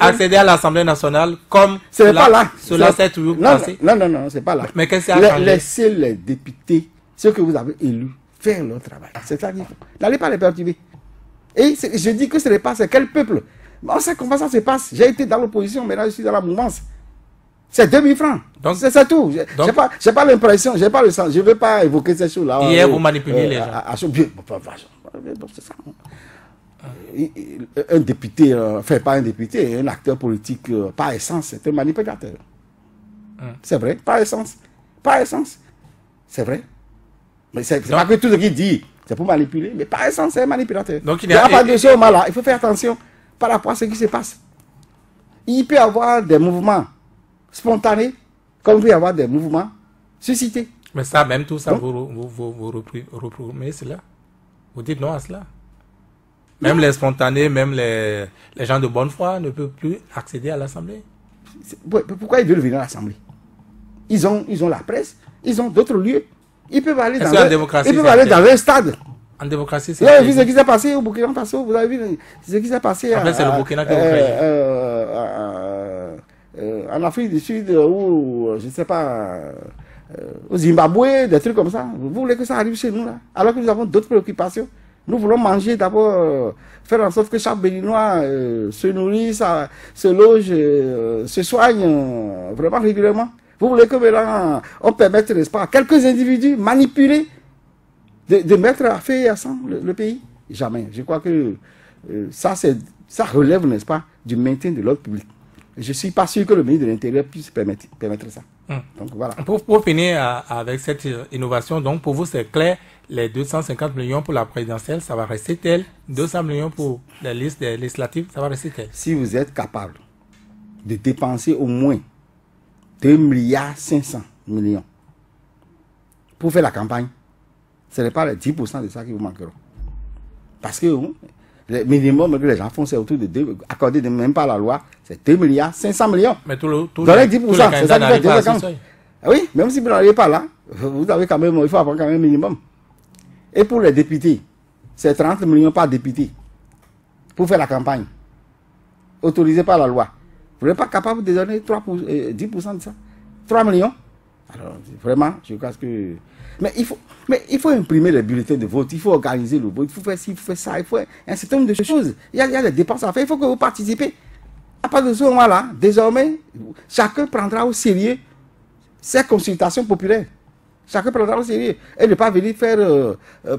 Accéder à l'Assemblée nationale comme cela s'est toujours passé. Non, c'est pas là. Mais qu'est-ce qui a changé? Laissez les députés, ceux que vous avez élus, faire leur travail. C'est ça qu'il faut. N'allez pas les perturber. Et je dis que ce n'est pas c'est quel peuple. On sait comment ça se passe. J'ai été dans l'opposition, maintenant je suis dans la mouvance. C'est 2000 francs. Donc c'est tout. J'ai pas l'impression, j'ai pas le sens. Je ne vais pas évoquer ces choses-là. Hier, vous manipulez les gens. C'est ça. Un député, pas un député, un acteur politique, par essence, c'est un manipulateur. C'est vrai, par essence. Par essence. C'est vrai. Mais c'est pas que tout ce qu'il dit, c'est pour manipuler, mais par essence, c'est un manipulateur. Donc il y a pas de ce mal-là. Il faut faire attention par rapport à ce qui se passe. Il peut y avoir des mouvements spontanés, comme il peut y avoir des mouvements suscités. Mais ça, même tout ça, vous reprenez cela. Vous dites non à cela. Même les spontanés, même les gens de bonne foi ne peuvent plus accéder à l'Assemblée. Pourquoi ils veulent venir à l'Assemblée? Ils ont la presse, ils ont d'autres lieux. Ils peuvent aller dans un stade. En démocratie, c'est... Vous avez vu ce qui s'est passé au Burkina Faso, vous avez vu ce qui s'est passé en fait, c'est le Burkina qui en Afrique du Sud, ou je ne sais pas, au Zimbabwe, des trucs comme ça. Vous voulez que ça arrive chez nous, là? Alors que nous avons d'autres préoccupations. Nous voulons manger d'abord, faire en sorte que chaque Béninois se nourrisse, se loge, se soigne vraiment régulièrement. Vous voulez que maintenant on permette, n'est-ce pas, à quelques individus manipulés de mettre à feu et à sang le pays? Jamais. Je crois que ça relève, n'est-ce pas, du maintien de l'ordre public. Je ne suis pas sûr que le ministre de l'Intérieur puisse permettre ça. Donc, voilà. Pour finir avec cette innovation, donc pour vous c'est clair, les 250 millions pour la présidentielle, ça va rester tel. 200 millions pour les listes des législatives, ça va rester tel. Si vous êtes capable de dépenser au moins 2,5 milliards pour faire la campagne, ce n'est pas les 10% de ça qui vous manqueront. Parce que le minimum que les gens font, c'est autour de 2, accordé même pas la loi, c'est 2,5 millions. Mais tout le 10%, c'est ça qui fait 2,50. Oui, même si vous n'arrivez pas là, vous avez quand même, il faut avoir quand même un minimum. Et pour les députés, c'est 30 millions par député pour faire la campagne, autorisé par la loi. Vous n'êtes pas capable de donner 10% de ça. 3 millions. Alors, vraiment, je pense que... Mais il faut imprimer les bulletins de vote, il faut organiser le vote, il faut faire ci, il faut faire ça, il faut un certain nombre de choses. Il y a des dépenses à faire, il faut que vous participez. À partir de ce moment-là, désormais, chacun prendra au sérieux ces consultations populaires. Chacun prendra au sérieux. Et ne pas venir faire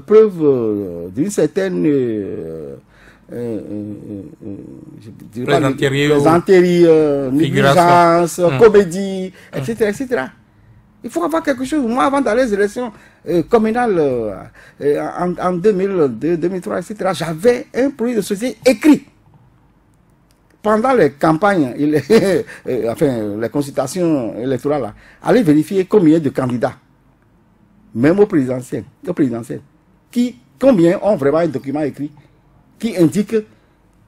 preuve d'une certaine... plaisanterie, négligence, comédie, etc., etc. Il faut avoir quelque chose. Moi, avant d'aller aux élections communales en 2002, 2003, etc., j'avais un projet de société écrit. Pendant les campagnes, enfin, les consultations électorales, là, allez vérifier combien de candidats, même au présidentiel, combien ont vraiment un document écrit qui indique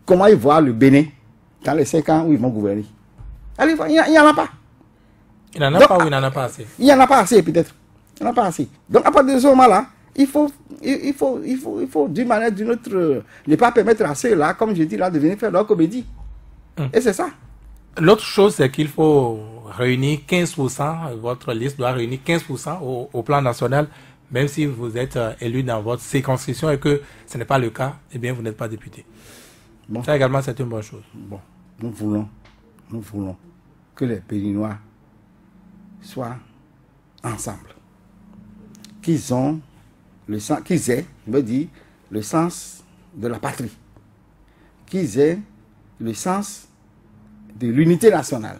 comment ils voient le Bénin dans les 5 ans où ils vont gouverner. Allez, il n'y en a pas. Il n'en a pas ou il n'en a pas assez? Il n'y en a pas assez, peut-être. Il n'y en a pas assez. Donc, à partir de ce moment-là, il faut d'une manière ou d'une autre, ne pas permettre à ceux-là, comme je dis là, de venir faire leur comédie. Et c'est ça. L'autre chose, c'est qu'il faut réunir 15%, votre liste doit réunir 15% au plan national, même si vous êtes élu dans votre circonscription et que ce n'est pas le cas, eh bien, vous n'êtes pas député. Bon. Ça également, c'est une bonne chose. Bon, nous voulons que les Béninois soient ensemble. Qu'ils aient, je veux dire, le sens de la patrie. Qu'ils aient le sens de l'unité nationale.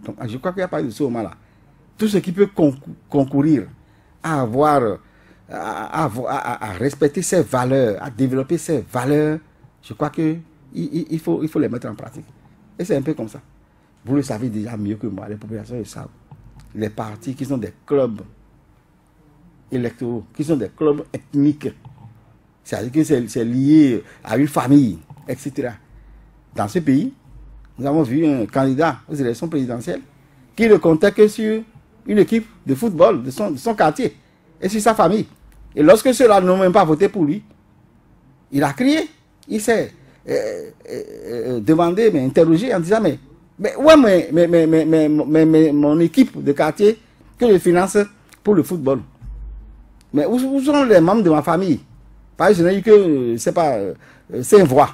Donc, je crois qu'il n'y a pas de ce moment-là. Tout ce qui peut concourir à respecter ses valeurs, à développer ses valeurs, je crois qu'il faut les mettre en pratique. Et c'est un peu comme ça. Vous le savez déjà mieux que moi, les populations le savent. Les partis qui sont des clubs électoraux, qui sont des clubs ethniques, c'est-à-dire que c'est lié à une famille, etc. Dans ce pays, nous avons vu un candidat aux élections présidentielles qui ne comptait que sur une équipe de football de son quartier et sur sa famille. Et lorsque ceux-là n'ont même pas voté pour lui, il a crié, il s'est demandé, mais interrogé en disant, mais ouais, mais mon équipe de quartier que je finance pour le football. Mais où sont les membres de ma famille? Parce que je n'ai eu que, c'est pas, 5 voix.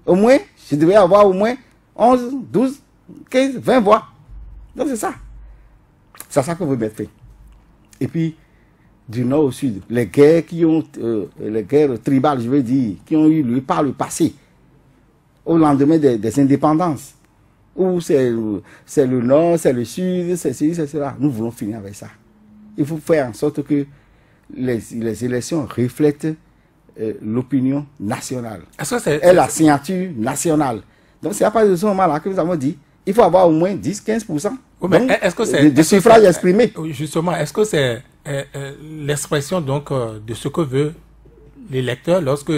Au moins, je devais avoir au moins 11, 12, 15, 20 voix. Donc c'est ça. C'est ça que vous mettre fait. Et puis, du nord au sud, les guerres les guerres tribales, je veux dire, qui ont eu lieu par le passé, au lendemain des indépendances, où c'est le nord, c'est le sud, c'est ceci, c'est cela. Nous voulons finir avec ça. Il faut faire en sorte que les élections reflètent l'opinion nationale et la signature nationale. Donc c'est à partir de ce moment-là que nous avons dit il faut avoir au moins 10-15% de suffrages exprimés. Justement, est-ce que c'est l'expression donc de ce que veut l'électeur lorsque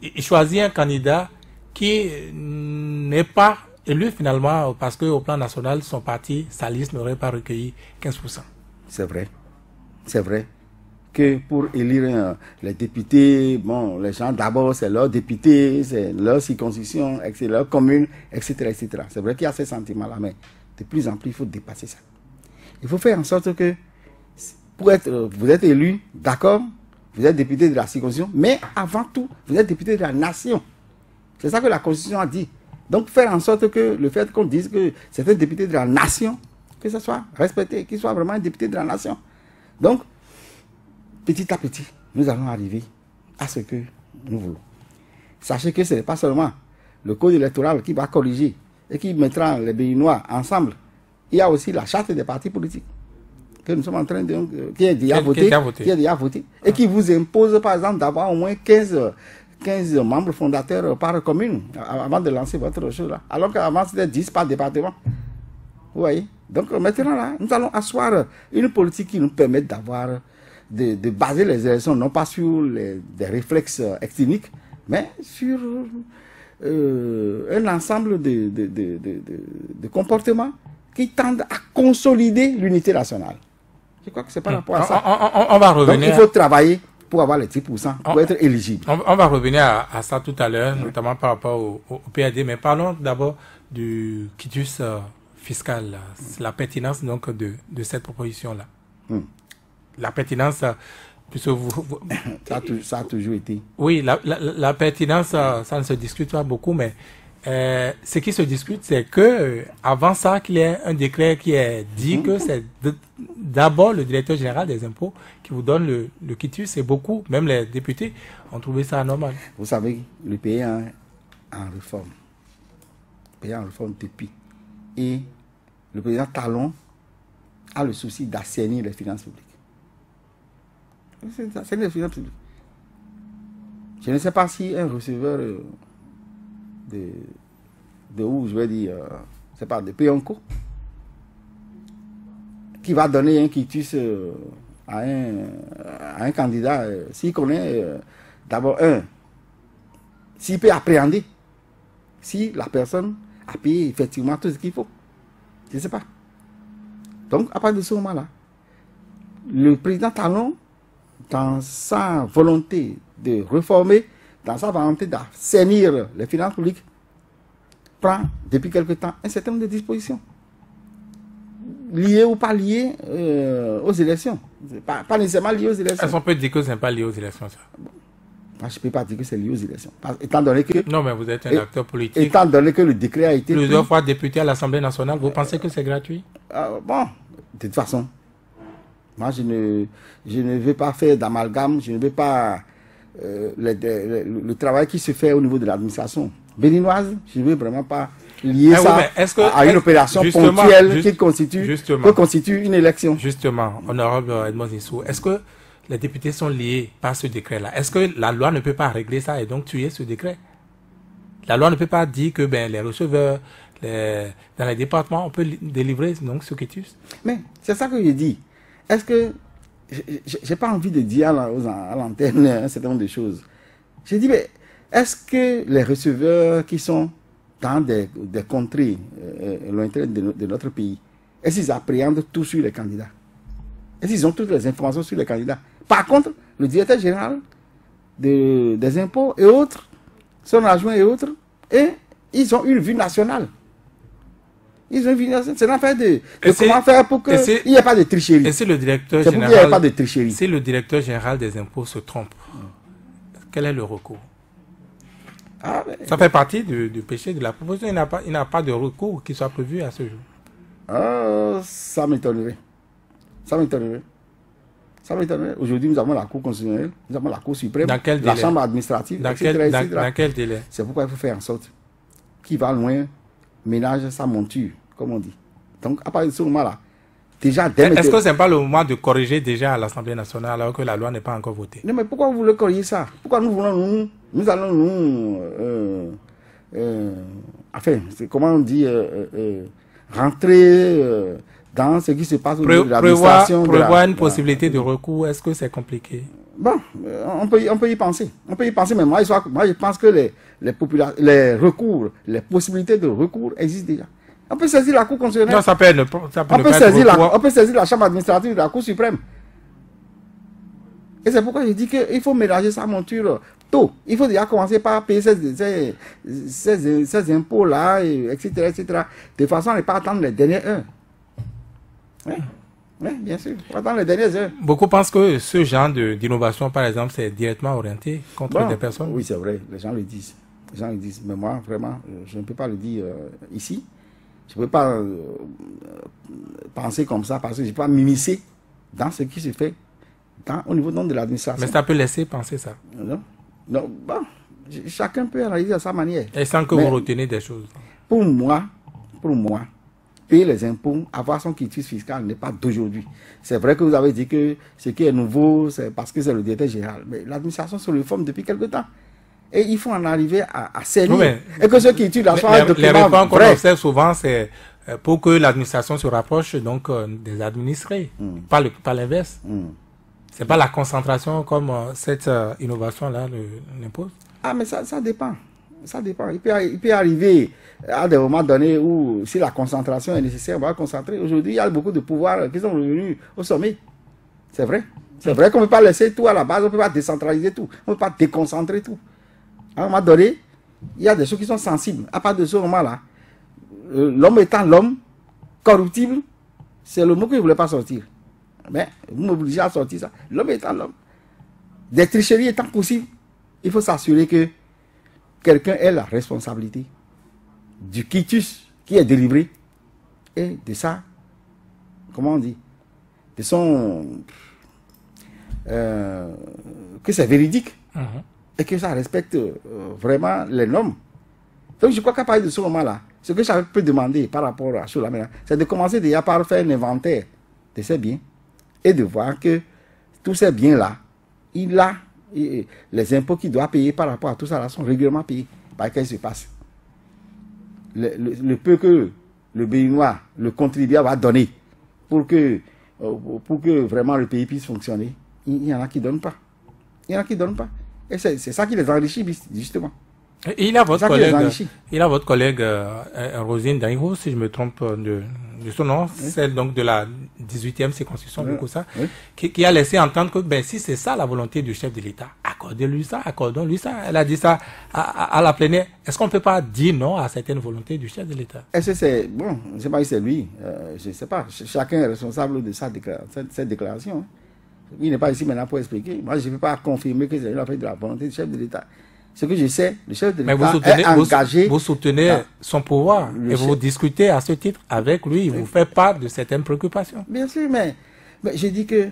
il choisit un candidat qui n'est pas élu finalement parce qu'au plan national, son parti, sa liste n'aurait pas recueilli 15%? C'est vrai. C'est vrai que pour élire les députés, bon, les gens d'abord c'est leurs députés, c'est leur circonscription, c'est leur commune, etc., etc. C'est vrai qu'il y a ces sentiments-là, mais de plus en plus il faut dépasser ça. Il faut faire en sorte que vous êtes élu, d'accord, vous êtes député de la circonscription, mais avant tout, vous êtes député de la nation. C'est ça que la Constitution a dit. Donc faire en sorte que le fait qu'on dise que c'est un député de la nation, que ça soit respecté, qu'il soit vraiment un député de la nation. Donc, petit à petit, nous allons arriver à ce que nous voulons. Sachez que ce n'est pas seulement le code électoral qui va corriger et qui mettra les Béninois ensemble. Il y a aussi la charte des partis politiques que nous sommes en train de... qui est déjà votée et qui vous impose, par exemple, d'avoir au moins 15 membres fondateurs par commune avant de lancer votre chose là. Alors qu'avant, c'était 10 par département. Vous voyez? Donc maintenant, là, nous allons asseoir une politique qui nous permet d'avoir, de baser les élections, non pas sur des réflexes ethniques, mais sur un ensemble de comportements qui tendent à consolider l'unité nationale. Je crois que c'est par rapport à ça. On va revenir. Donc, il faut travailler pour avoir les 10%, pour être éligible. On va revenir à ça tout à l'heure, notamment par rapport au PAD, mais parlons d'abord du quitus fiscal, la pertinence donc de cette proposition-là. La pertinence, puisque ça a toujours été. Oui, la pertinence, ça ne se discute pas beaucoup, mais ce qui se discute, c'est que avant ça, qu'il y ait un décret qui est dit que c'est d'abord le directeur général des impôts qui vous donne le quitus, et beaucoup, même les députés, ont trouvé ça anormal. Vous savez, le pays est en réforme. Le pays est en réforme depuis. Et le président Talon a le souci d'assainir les finances publiques. Assainir les finances publiques. Je ne sais pas si un receveur de où, je vais dire, c'est pas de Péonco, qui va donner un quitus à un candidat, s'il connaît d'abord s'il peut appréhender si la personne a payé effectivement tout ce qu'il faut. Je ne sais pas. Donc, à partir de ce moment-là, le président Talon, dans sa volonté de réformer, dans sa volonté d'assainir les finances publiques, prend depuis quelque temps un certain nombre de dispositions. Liées ou pas liées aux élections. Pas nécessairement liées aux élections. Est-ce qu'on peut dire que ce n'est pas lié aux élections, ça? Moi, je ne peux pas dire que c'est lié aux élections. Étant donné que, non, mais vous êtes un acteur politique. Étant donné que le décret a été plusieurs fois député à l'Assemblée nationale, vous pensez que c'est gratuit? Bon, de toute façon, moi, je ne veux pas faire d'amalgame, je ne veux pas le travail qui se fait au niveau de l'administration béninoise, je ne veux vraiment pas lier ça à une opération ponctuelle qui constitue une élection. Justement, honorable Edmond Zissou, est-ce que les députés sont liés par ce décret-là? Est-ce que la loi ne peut pas régler ça et donc tuer ce décret? La loi ne peut pas dire que les receveurs, dans les départements, on peut délivrer donc ce quitus? Mais c'est ça que je dis. Est-ce que j'ai pas envie de dire à l'antenne un certain nombre de choses. J'ai dit, mais est-ce que les receveurs qui sont dans des contrées lointaines de notre pays, est-ce qu'ils appréhendent tout sur les candidats? Est-ce qu'ils ont toutes les informations sur les candidats? Par contre, le directeur général des impôts et autres, son adjoint et autres, et ils ont une vue nationale. Ils ont une vue nationale. C'est l'affaire de comment faire pour qu'il n'y ait pas de tricherie. Et si le directeur général, il n'y ait pas de tricherie. Si le directeur général des impôts se trompe, quel est le recours? Ça fait partie du péché de la proposition. Il n'a pas de recours qui soit prévu à ce jour. Ça m'étonnerait. Ça m'étonnerait. Ça m'étonnerait. Aujourd'hui, nous avons la Cour constitutionnelle, nous avons la Cour suprême, la Chambre administrative, etc. Dans quel délai? C'est pourquoi il faut faire en sorte qu'il va loin, ménage sa monture, comme on dit. Donc, à partir de ce moment-là, déjà... Est-ce que ce n'est pas le moment de corriger déjà à l'Assemblée nationale alors que la loi n'est pas encore votée? Non, mais pourquoi vous voulez corriger ça? Pourquoi nous voulons, nous allons enfin, c'est comment on dit, rentrer... dans ce qui se passe au niveau de l'administration. Prévoir une possibilité de recours, est-ce que c'est compliqué? Bon, on peut y penser. On peut y penser, mais moi je pense que les recours, les possibilités de recours existent déjà. On peut saisir la Cour constitutionnelle. Non, on peut saisir la Chambre administrative de la Cour suprême. Et c'est pourquoi je dis qu'il faut mélanger sa monture tôt. Il faut déjà commencer par payer ces impôts-là, etc., etc. De façon à ne pas attendre les dernières heures. Oui, bien sûr. Pendant les dernières heures. Beaucoup pensent que ce genre d'innovation, par exemple, c'est directement orienté contre des personnes. Oui, c'est vrai. Les gens le disent. Mais moi, vraiment, je ne peux pas le dire ici. Je ne peux pas penser comme ça parce que je ne peux pas m'immiscer dans ce qui se fait au niveau de l'administration. Mais ça peut laisser penser ça. Non, bon, chacun peut analyser à sa manière. Et sans que vous retenez des choses. Pour moi, payer les impôts, avoir son quitus fiscal n'est pas d'aujourd'hui. C'est vrai que vous avez dit que ce qui est nouveau, c'est parce que c'est le directeur général. Mais l'administration se réforme depuis quelque temps. Et il faut en arriver à saigner. Et que ceux qui utilisent la soirée de les réformes qu'on observe souvent, c'est pour que l'administration se rapproche donc des administrés, pas l'inverse. C'est pas la concentration comme cette innovation-là l'impose. Ah, mais ça dépend. Ça dépend. Il peut arriver à des moments donnés où, si la concentration est nécessaire, on va concentrer. Aujourd'hui, il y a beaucoup de pouvoirs qui sont revenus au sommet. C'est vrai. C'est vrai qu'on ne peut pas laisser tout à la base, on ne peut pas décentraliser tout, on ne peut pas déconcentrer tout. À un moment donné, il y a des choses qui sont sensibles. À part de ce moment-là, l'homme étant l'homme, corruptible, c'est le mot que je ne voulais pas sortir. Mais vous m'obligez à sortir ça. L'homme étant l'homme. Des tricheries étant possibles, il faut s'assurer que quelqu'un ait la responsabilité du quitus qui est délivré et de ça, comment on dit, de son... que c'est véridique et que ça respecte vraiment les normes. Donc je crois qu'à partir de ce moment-là, ce que je peux demander par rapport à cela, c'est de commencer déjà par faire un inventaire de ces biens et de voir que tous ces biens-là, les impôts qu'il doit payer par rapport à tout ça là sont régulièrement payés. Par qu'est-ce qui se passe? Le peu que le Béninois, le contribuable va donner pour que vraiment le pays puisse fonctionner, il y en a qui ne donnent pas. Il y en a qui ne donnent pas. Et c'est ça qui les enrichit, justement. Il a votre collègue Rosine Daïro, si je me trompe de son nom, celle donc de la 18e circonscription de Koussa, qui a laissé entendre que si c'est ça la volonté du chef de l'État, accordez-lui ça, accordons-lui ça. Elle a dit ça à la plénière. Est-ce qu'on ne peut pas dire non à certaines volontés du chef de l'État? Est-ce que c'est... Bon, je ne sais pas si c'est lui, je ne sais pas. Chacun est responsable de cette déclaration. Il n'est pas ici maintenant pour expliquer. Moi, je ne peux pas confirmer que c'est la volonté du chef de l'État. Ce que je sais, le chef de l'État est engagé... Vous soutenez son pouvoir et vous discutez à ce titre avec lui. Il vous fait part de certaines préoccupations. Bien sûr, mais je dis que...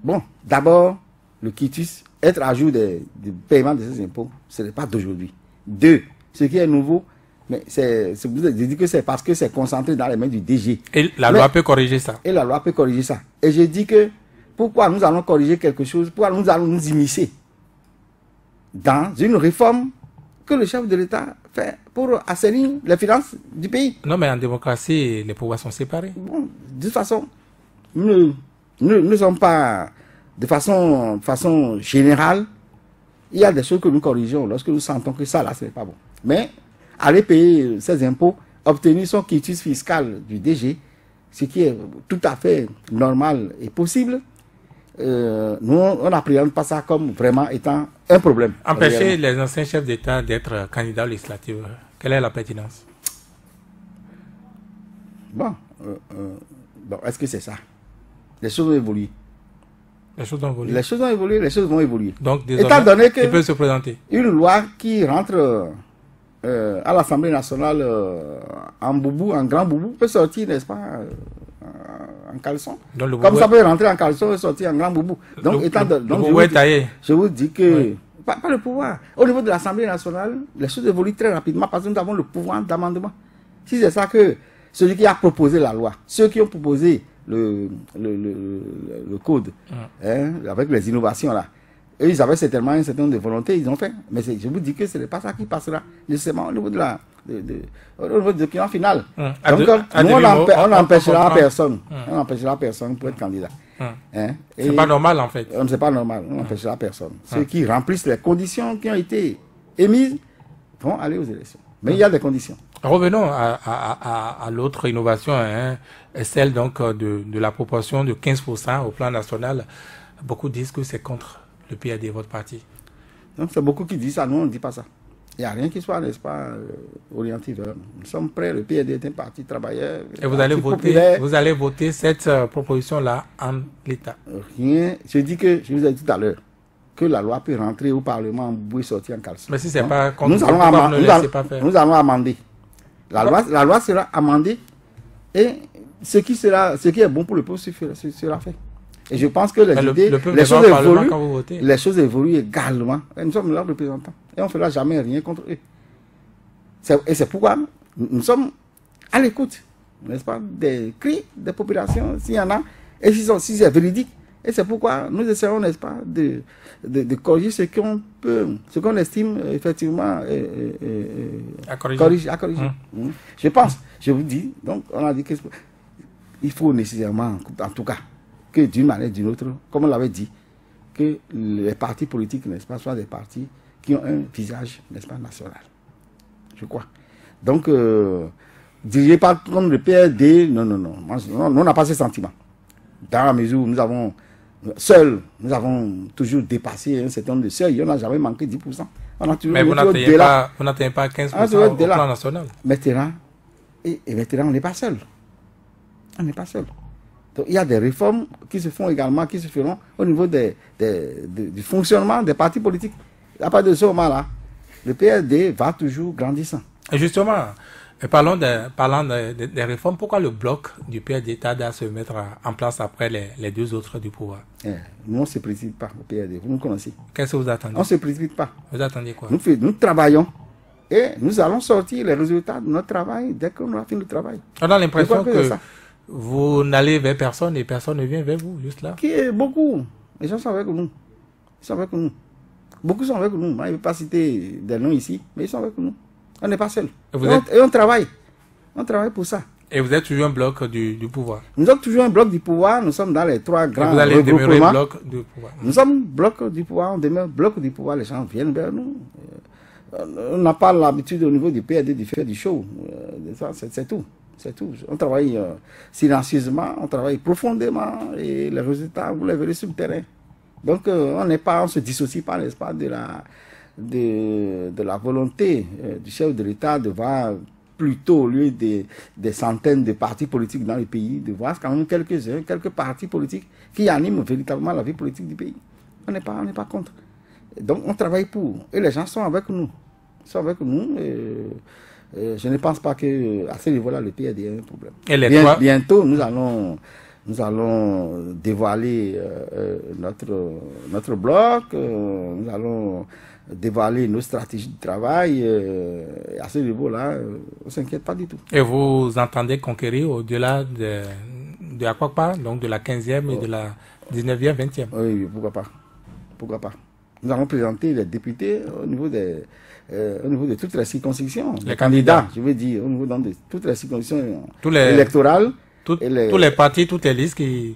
Bon, d'abord, le quitus, être à jour du paiement de ces impôts, ce n'est pas d'aujourd'hui. Deux, ce qui est nouveau, mais je dis que c'est parce que c'est concentré dans les mains du DG. Et la loi peut corriger ça. Et la loi peut corriger ça. Et je dis que pourquoi nous allons corriger quelque chose, pourquoi nous allons nous immiscer dans une réforme que le chef de l'État fait pour assainir les finances du pays. Non, mais en démocratie, les pouvoirs sont séparés. Bon, de toute façon, nous ne sommes pas de façon générale. Il y a des choses que nous corrigeons lorsque nous sentons que ça, là, ce n'est pas bon. Mais aller payer ses impôts, obtenir son quitus fiscal du DG, ce qui est tout à fait normal et possible, nous, on n'appréhende pas ça comme vraiment étant un problème. Empêcher les anciens chefs d'État d'être candidats législatifs, quelle est la pertinence? Bon, est-ce que c'est ça? Les choses ont évolué. Les choses ont évolué. Les choses ont évolué, les choses vont évoluer. Donc, étant donné que il peut se présenter. Une loi qui rentre à l'Assemblée nationale en boubou, en grand boubou, peut sortir, n'est-ce pas, en caleçon. Comme ça peut rentrer en caleçon et sortir en grand boubou. Donc, je vous dis que, oui. Pas le pouvoir. Au niveau de l'Assemblée nationale, les choses évoluent très rapidement parce que nous avons le pouvoir d'amendement. Si c'est ça que celui qui a proposé la loi, ceux qui ont proposé le code, avec les innovations là, et ils avaient certainement un certain nombre de volontés, ils ont fait. Mais je vous dis que ce n'est pas ça qui passera nécessairement au niveau de au niveau du document final. Donc, nous, on n'empêchera personne. On n'empêchera personne pour être candidat. C'est pas normal en fait. C'est pas normal, on n'empêchera personne. Ceux qui remplissent les conditions qui ont été émises vont aller aux élections. Mais il y a des conditions. Revenons à l'autre innovation, celle donc de la proportion de 15% au plan national. Beaucoup disent que c'est contre le PAD, votre parti. Donc c'est beaucoup qui disent ça, nous on ne dit pas ça. Il n'y a rien qui soit, n'est-ce pas, orienté vers nous. Nous sommes prêts, le PAD est un parti travailleur. Et vous allez voter cette proposition-là en l'état? Rien. Je dis que, je vous ai dit tout à l'heure, que la loi peut rentrer au Parlement et sortir en caleçon. Mais si c'est pas contre, nous allons amender. La loi sera amendée et ce qui est bon pour le peuple sera fait. Et je pense que les choses évoluent également. Et nous sommes leurs représentants. Et on ne fera jamais rien contre eux. Et c'est pourquoi nous sommes à l'écoute, n'est-ce pas, des cris des populations, s'il y en a, et si c'est véridique. Et c'est pourquoi nous essayons, n'est-ce pas, de corriger ce qu'on estime effectivement à corriger. Je pense, je vous dis, donc on a dit qu'il faut nécessairement, en tout cas, que d'une manière ou d'une autre, comme on l'avait dit, que les partis politiques, n'est-ce pas, soient des partis qui ont un visage, n'est-ce pas, national. Je crois. Donc, dirigé par comme le PRD, non, on n'a pas ce sentiment. Dans la mesure où nous avons toujours dépassé un certain nombre de seuils. On n'a jamais manqué 10%. On a toujours Mais vous n'atteignez pas 15% au plan national. Maintenant, on n'est pas seul. On n'est pas seul. Donc, il y a des réformes qui se font également, qui se feront au niveau du fonctionnement des partis politiques. À partir de ce moment-là, le PRD va toujours grandissant. Et justement, parlant des réformes, pourquoi le bloc du PRD tarde à se mettre en place après les deux autres du pouvoir? Nous, on ne se précipite pas au PRD, vous nous connaissez. Qu'est-ce que vous attendez? On ne se précipite pas. Vous attendez quoi? Nous travaillons et nous allons sortir les résultats de notre travail dès qu'on aura fini le travail. On a l'impression que vous n'allez vers personne et personne ne vient vers vous, juste là. Qui est beaucoup. Les gens sont avec nous. Ils sont avec nous. Beaucoup sont avec nous. Je ne vais pas citer des noms ici, mais ils sont avec nous. On n'est pas seul. Et on travaille. On travaille pour ça. Et vous êtes toujours un bloc du pouvoir? Nous sommes toujours un bloc du pouvoir. Nous sommes dans les trois grands regroupements. Vous allez demeurer bloc du pouvoir? Nous sommes bloc du pouvoir. On demeure bloc du pouvoir. Les gens viennent vers nous. On n'a pas l'habitude au niveau du PRD de faire du show. C'est tout. C'est tout. On travaille silencieusement, on travaille profondément et les résultats, vous les verrez sur le terrain. Donc, on ne se dissocie pas, n'est-ce pas, de la volonté du chef de l'État de voir plutôt, au lieu des centaines de partis politiques dans le pays, de voir quand même quelques partis politiques qui animent véritablement la vie politique du pays. On n'est pas contre. Donc, on travaille pour. Et les gens sont avec nous. Ils sont avec nous. Je ne pense pas qu'à ce niveau-là, le PRD a un problème. Bientôt, nous allons dévoiler notre bloc, nous allons dévoiler nos stratégies de travail. À ce niveau-là, on ne s'inquiète pas du tout. Et vous entendez conquérir au-delà de Akwakpa, donc de la 15e et de la 19e, 20e? Oui, pourquoi pas. Pourquoi pas. Nous allons présenter les députés au niveau de toutes les circonscriptions. Les candidats, je veux dire, au niveau de toutes les circonscriptions électorales. Tous les partis, toutes les listes qui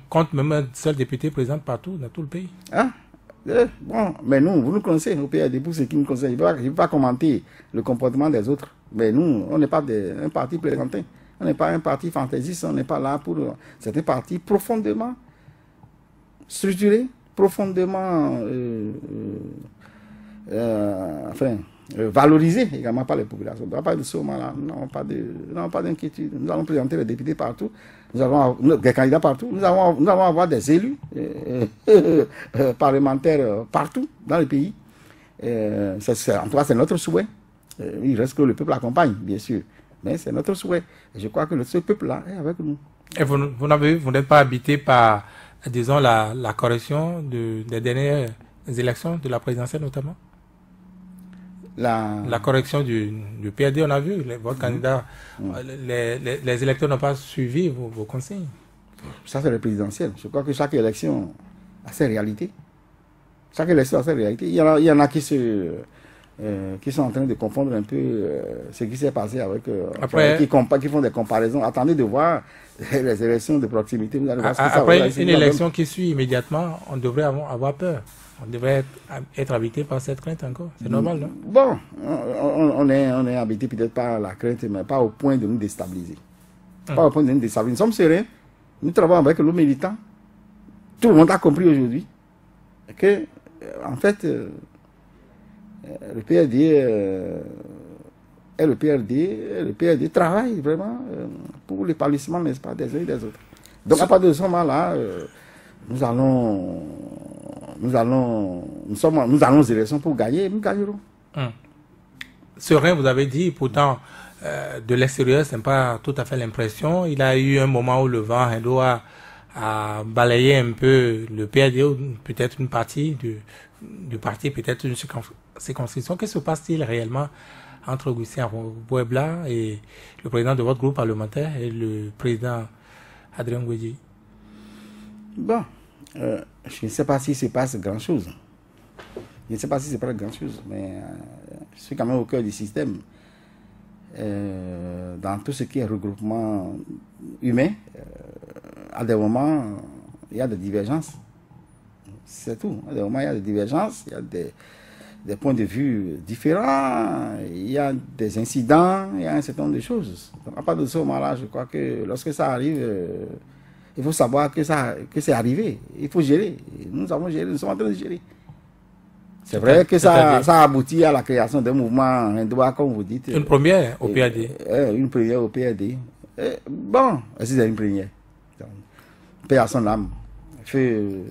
comptent même un seul député présent partout, dans tout le pays. Bon, mais nous, vous nous connaissez, au PRD, pour ceux qui nous connaissent, je ne vais pas commenter le comportement des autres. Mais nous, on n'est pas un parti présenté. On n'est pas un parti fantaisiste, on n'est pas là pour... C'est un parti profondément structuré, profondément valorisé également par les populations. À partir de ce moment-là, nous n'avons pas d'inquiétude. Nous allons présenter les députés partout, nous avons des candidats partout, nous allons avoir des élus parlementaires partout dans le pays. En tout cas, c'est notre souhait. Il reste que le peuple accompagne, bien sûr, mais c'est notre souhait. Et je crois que ce peuple-là est avec nous. Et vous n'êtes pas habité par, disons, la correction des dernières élections, de la présidentielle notamment? La correction du PRD, on a vu, votre candidat, les électeurs n'ont pas suivi vos consignes. Ça, c'est le présidentiel. Je crois que chaque élection a ses réalités. Chaque élection a ses réalités. Il y en a qui sont en train de confondre un peu ce qui s'est passé avec... qui font des comparaisons. Attendez de voir les élections de proximité. Vous allez voir ce que après une élection qui suit immédiatement, on devrait avoir peur. On devrait être habité par cette crainte encore. C'est normal, non? Bon, on est habité peut-être par la crainte, mais pas au point de nous déstabiliser. Pas au point de nous déstabiliser. Nous sommes sereins. Nous travaillons avec nos militants. Tout le monde a compris aujourd'hui que, en fait, le PRD le PRD travaille vraiment pour l'épanouissement, n'est-ce pas, des uns et des autres. Donc, à partir de ce moment-là, nous allons aux élections pour gagner, nous gagnerons. Serein, vous avez dit, pourtant, de l'extérieur, ce n'est pas tout à fait l'impression. Il a eu un moment où le vent Hindo a balayé un peu le PRD, ou peut-être une partie du parti, peut-être une circonscription. Qu'est-ce qui se passe-t-il réellement entre Augustin Puebla et le président de votre groupe parlementaire et le président Adrien Gouedji? Bon, je ne sais pas s'il se passe grand-chose. Je ne sais pas si c'est pas grand-chose, mais je suis quand même au cœur du système. Dans tout ce qui est regroupement humain, à des moments, il y a des divergences. C'est tout. À des moments, il y a des divergences, il y a des points de vue différents, il y a des incidents, il y a un certain nombre de choses. Donc, à partir de ce moment-là, je crois que lorsque ça arrive, Il faut savoir que c'est arrivé. Il faut gérer. Nous avons géré, nous sommes en train de gérer. C'est vrai que ça aboutit à la création d'un mouvement hindoua, comme vous dites. Une première au PAD. Une première au PAD. Bon, c'est une première. Paix à son âme. Feu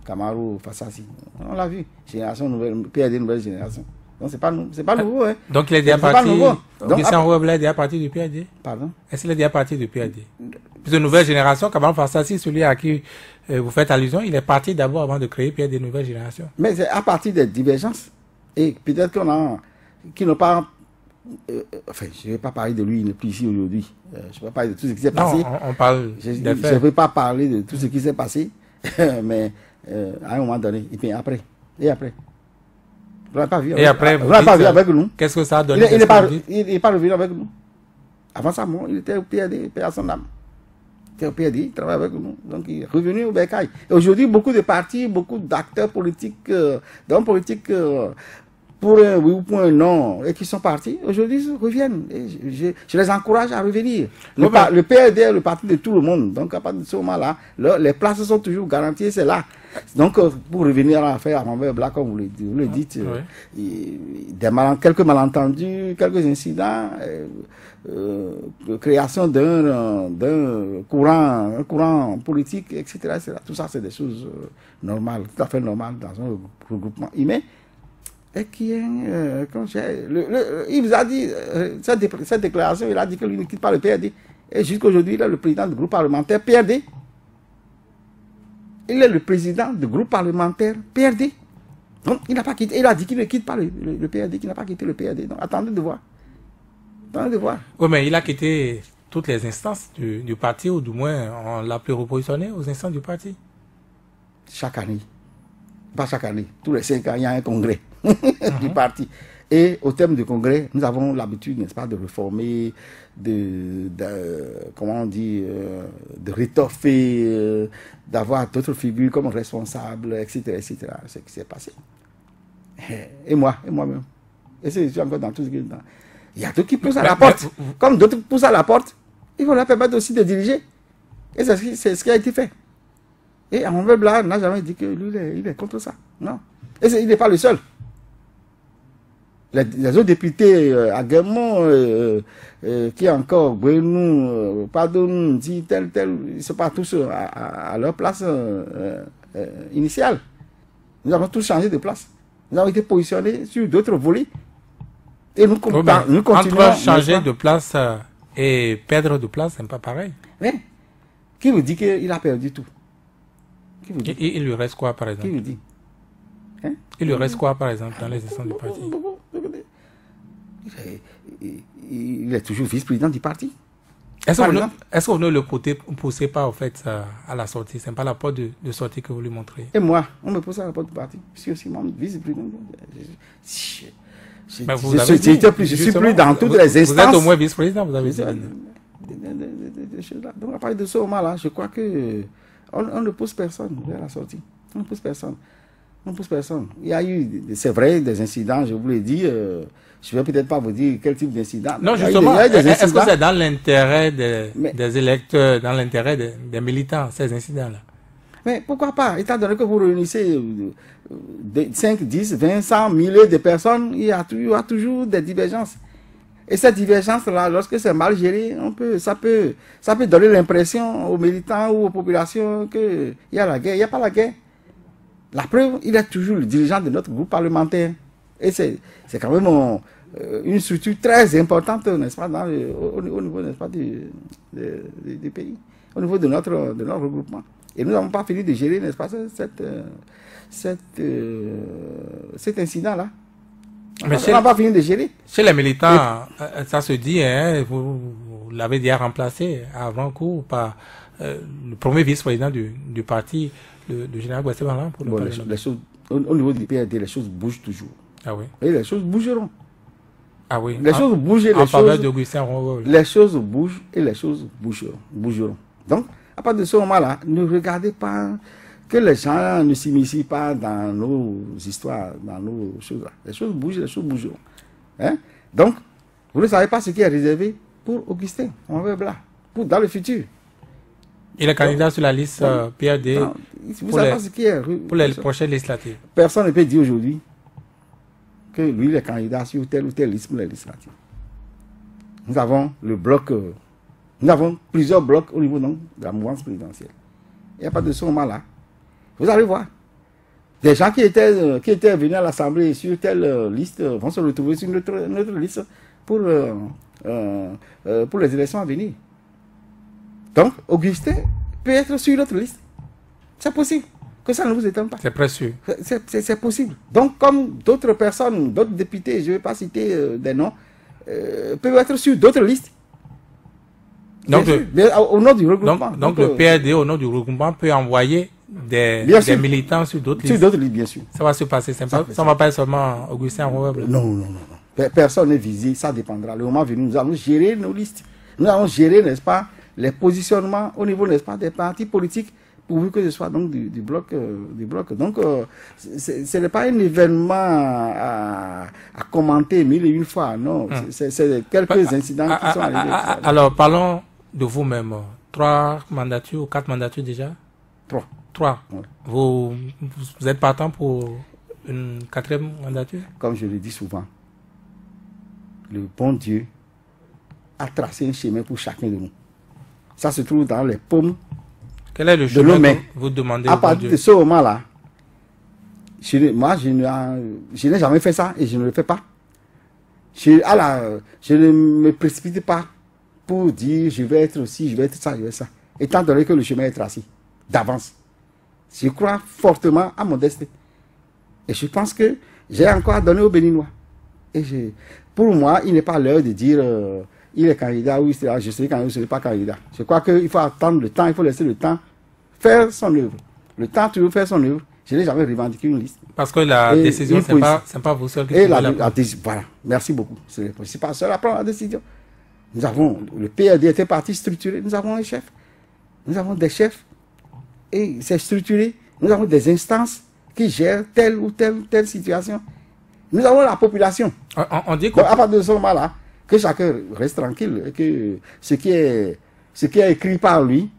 Kamaru Fassassi. On l'a vu. Génération nouvelle, PAD nouvelle génération. Donc c'est pas nouveau. Hein. Donc il est déjà parti. Christian Roueb est déjà parti du PAD. Pardon? Est-ce qu'il est déjà parti du PAD? De nouvelle génération, Kamaru Fassassi, celui à qui vous faites allusion, il est parti d'abord avant de créer PAD nouvelle génération. Mais c'est à partir des divergences. Et peut-être qu'ils n'ont pas. Enfin, je ne vais pas parler de lui, il n'est plus ici aujourd'hui. Je ne vais pas parler de tout ce qui s'est passé. On parle je ne vais pas parler de tout ce qui s'est passé, mais à un moment donné, et puis après. Et après. Vous n'avez pas vu. Vous n'avez pas vu avec nous. Qu'est-ce que ça a donné? Il n'est pas revenu avec nous. Avant ça, bon, il était au PAD, paix à son âme. Il était au PAD, il travaille avec nous. Donc il est revenu au Bercail. Et aujourd'hui, beaucoup de partis, beaucoup d'acteurs politiques, d'hommes politiques, pour un oui ou pour un non, et qui sont partis, aujourd'hui ils reviennent. Et je les encourage à revenir. Le PAD est le parti de tout le monde. Donc à partir de ce moment-là, les places sont toujours garanties, c'est là. Donc pour revenir à l'affaire Armand Blanc, comme vous le dites, quelques malentendus, quelques incidents, création d'un courant politique, etc. Tout ça c'est des choses normales, tout à fait normales dans un regroupement humain. Et qui est, il vous a dit, cette déclaration, il a dit que lui ne quitte pas le PRD. Et jusqu'aujourd'hui, il est le président du groupe parlementaire PRD. Il est le président du groupe parlementaire PRD. Donc, il n'a pas quitté. Il a dit qu'il ne quitte pas le PRD, qu'il n'a pas quitté le PRD. Donc, attendez de voir. Attendez de voir. Oui, mais il a quitté toutes les instances du parti, ou du moins, on l'a plus repositionné aux instances du parti. Chaque année. Pas chaque année. Tous les 5 ans, il y a un congrès du parti. Et au terme du congrès, nous avons l'habitude, n'est-ce pas, de réformer, comment on dit, de rétoffer, d'avoir d'autres figures comme responsables, etc., etc. C'est ce qui s'est passé. Et moi-même. Et c'est encore dans tout ce qui est dedans. Il y a d'autres qui poussent à la porte. Comme d'autres poussent à la porte, il faut leur permettre aussi de diriger. Et c'est ce qui a été fait. Et Armand Blanc n'a jamais dit que lui, il est contre ça. Non. Et il n'est pas le seul. Les autres députés à Guémont, qui encore, Gouenou, pardon, dit tel, ils ne sont pas tous à leur place initiale. Nous avons tous changé de place. Nous avons été positionnés sur d'autres volets. Et nous continuons. Entre changer de place et perdre de place, c'est pas pareil. Mais, qui vous dit qu'il a perdu tout? Il lui reste quoi, par exemple? Qui vous dit? Hein? Il lui reste quoi, par exemple, dans les instances du parti? Il est toujours vice-président du parti. Est-ce que vous ne le poussez pas, au fait, à la sortie? Ce n'est pas la porte de sortie que vous lui montrez. Et moi, on me pousse à la porte du parti. Je suis aussi membre vice-président. Je suis plus dans toutes les instances. Vous êtes au moins vice-président, vous avez dit. Donc, à partir de ce moment-là, je crois que on ne pousse personne vers la sortie. On ne pousse personne. On ne pousse personne. Il y a eu, c'est vrai, des incidents, je vous l'ai dit. Je ne vais peut-être pas vous dire quel type d'incident. Non, justement, est-ce que c'est dans l'intérêt des électeurs, dans l'intérêt des militants, ces incidents-là? Mais pourquoi pas? Étant donné que vous réunissez 5, 10, 20, 100, milliers de personnes, il y a toujours des divergences. Et cette divergence-là, lorsque c'est mal géré, ça peut donner l'impression aux militants ou aux populations qu'il y a la guerre. Il n'y a pas la guerre. La preuve, il est toujours le dirigeant de notre groupe parlementaire. Et c'est quand même une structure très importante, n'est-ce pas, au niveau, n'est-ce pas, du pays, au niveau de notre regroupement. Et nous n'avons pas fini de gérer, n'est-ce pas, cet incident-là. On n'a pas fini de gérer. Chez les militants, ça se dit, hein, vous l'avez déjà remplacé avant coup par le premier vice-président du parti, le général Guatemala. Au niveau du PRD, les choses bougent toujours. Ah oui. Et les choses bougeront. Ah oui. Les choses bougent et les choses bougent et les choses bougeront. Donc, à partir de ce moment-là, ne regardez pas que les gens ne s'immiscent pas dans nos histoires, dans nos choses là. Les choses bougent, les choses bougeront. Hein? Donc, vous ne savez pas ce qui est réservé pour Augustin, on va voir là, dans le futur. Il est candidat sur la liste PRD pour les prochaines législatives. Personne ne peut dire aujourd'hui que lui, il est candidat sur telle ou telle liste pour les législatives. Nous avons le bloc, nous avons plusieurs blocs au niveau donc, de la mouvance présidentielle. Il n'y a pas de ce moment-là. Vous allez voir. Des gens qui étaient venus à l'Assemblée sur telle liste vont se retrouver sur notre liste pour les élections à venir. Donc, Augustin peut être sur notre liste. C'est possible. Que ça ne vous étonne pas. C'est précieux. C'est possible. Donc, comme d'autres personnes, d'autres députés, je ne vais pas citer des noms, peuvent être sur d'autres listes. Donc, au nom du regroupement. Donc le PRD, au nom du regroupement, peut envoyer des militants sur d'autres listes. Sur d'autres listes, bien sûr. Ça va se passer. Ça ne va pas être seulement Augustin Roueb. Non. Personne n'est visé. Ça dépendra. Le moment venu, nous allons gérer nos listes. Nous allons gérer, n'est-ce pas, les positionnements au niveau, n'est-ce pas, des partis politiques, pourvu que ce soit donc du bloc. Donc, ce n'est pas un événement à commenter mille et une fois, non. C'est quelques incidents qui sont arrivés. Alors, parlons de vous-même. 3 mandatures ou 4 mandatures déjà? 3. Ouais. Vous êtes partant pour une 4e mandature? Comme je le dis souvent, le bon Dieu a tracé un chemin pour chacun de nous. Ça se trouve dans les paumes. Quel est le chemin que vous demandez à partir de ce moment-là, moi, je n'ai jamais fait ça et je ne le fais pas. Je ne me précipite pas pour dire je vais être ci, je vais être ça, je vais être ça. Étant donné que le chemin est tracé d'avance. Je crois fortement à mon destin. Et je pense que j'ai encore à donner aux Béninois. Et pour moi, il n'est pas l'heure de dire il est candidat ou je serai candidat ou je ne serai pas candidat. Je crois qu'il faut attendre le temps, il faut laisser le temps faire son œuvre. Le temps toujours faire son œuvre. Je n'ai jamais revendiqué une liste. Parce que la décision, ce n'est pas vous seul qui prenez la décision. Voilà, merci beaucoup. Ce n'est pas seul à prendre la décision. Nous avons, le PRD était parti structuré, nous avons un chef. Nous avons des chefs. Et c'est structuré. Nous avons des instances qui gèrent telle ou telle situation. Nous avons la population. On dit à partir de ce moment-là, que chacun reste tranquille, et que ce qui est écrit par lui,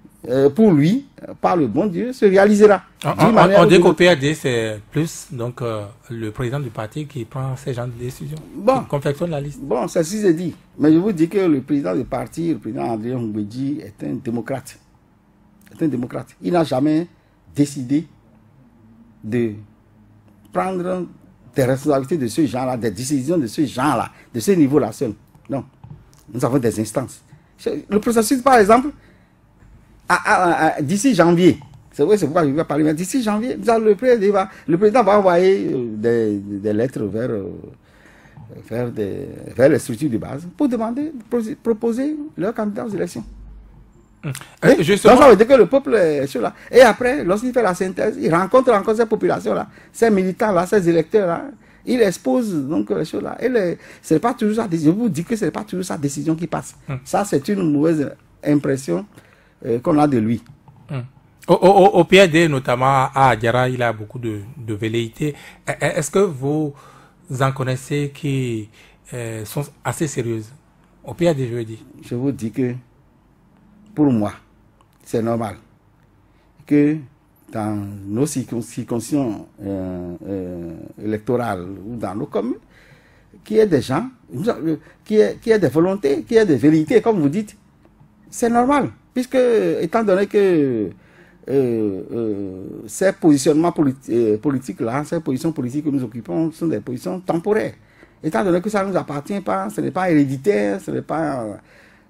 pour lui, par le bon Dieu, se réalisera. On dit qu'au PRD, c'est plus donc, le président du parti qui prend ces genres de décisions, qui confectionne la liste. Bon, c'est ce que j'ai dit. Mais je vous dis que le président du parti, le président André Ngouedji, est un démocrate. Il n'a jamais décidé de prendre des responsabilités de ce genre-là, des décisions de ce genre-là, de ce niveau-là seul. Non. Nous avons des instances. Le processus, par exemple, d'ici janvier, c'est vrai, c'est pourquoi je vais parler, mais d'ici janvier, le président va envoyer des lettres vers les structures de base pour demander, proposer leurs candidats aux élections. Donc ça veut dire que le peuple est sur là. Et après, lorsqu'il fait la synthèse, il rencontre encore ces populations-là, ces militants-là, ces électeurs-là. Il expose donc les choses-là. C'est pas toujours sa décision. Je vous dis que ce n'est pas toujours sa décision qui passe. Ça, c'est une mauvaise impression qu'on a de lui. Au PRD, notamment à Adiara, il a beaucoup de velléités. Est-ce que vous en connaissez qui sont assez sérieuses? Au PRD, je veux dire. Je vous dis que pour moi, c'est normal que dans nos circonscriptions électorales ou dans nos communes, qu'il y ait des gens, qu'il y ait des volontés, qu'il y ait des vérités, comme vous dites. C'est normal, puisque, étant donné que ces positionnements politiques-là, ces positions politiques que nous occupons sont des positions temporaires. Étant donné que ça ne nous appartient pas, ce n'est pas héréditaire, ce n'est pas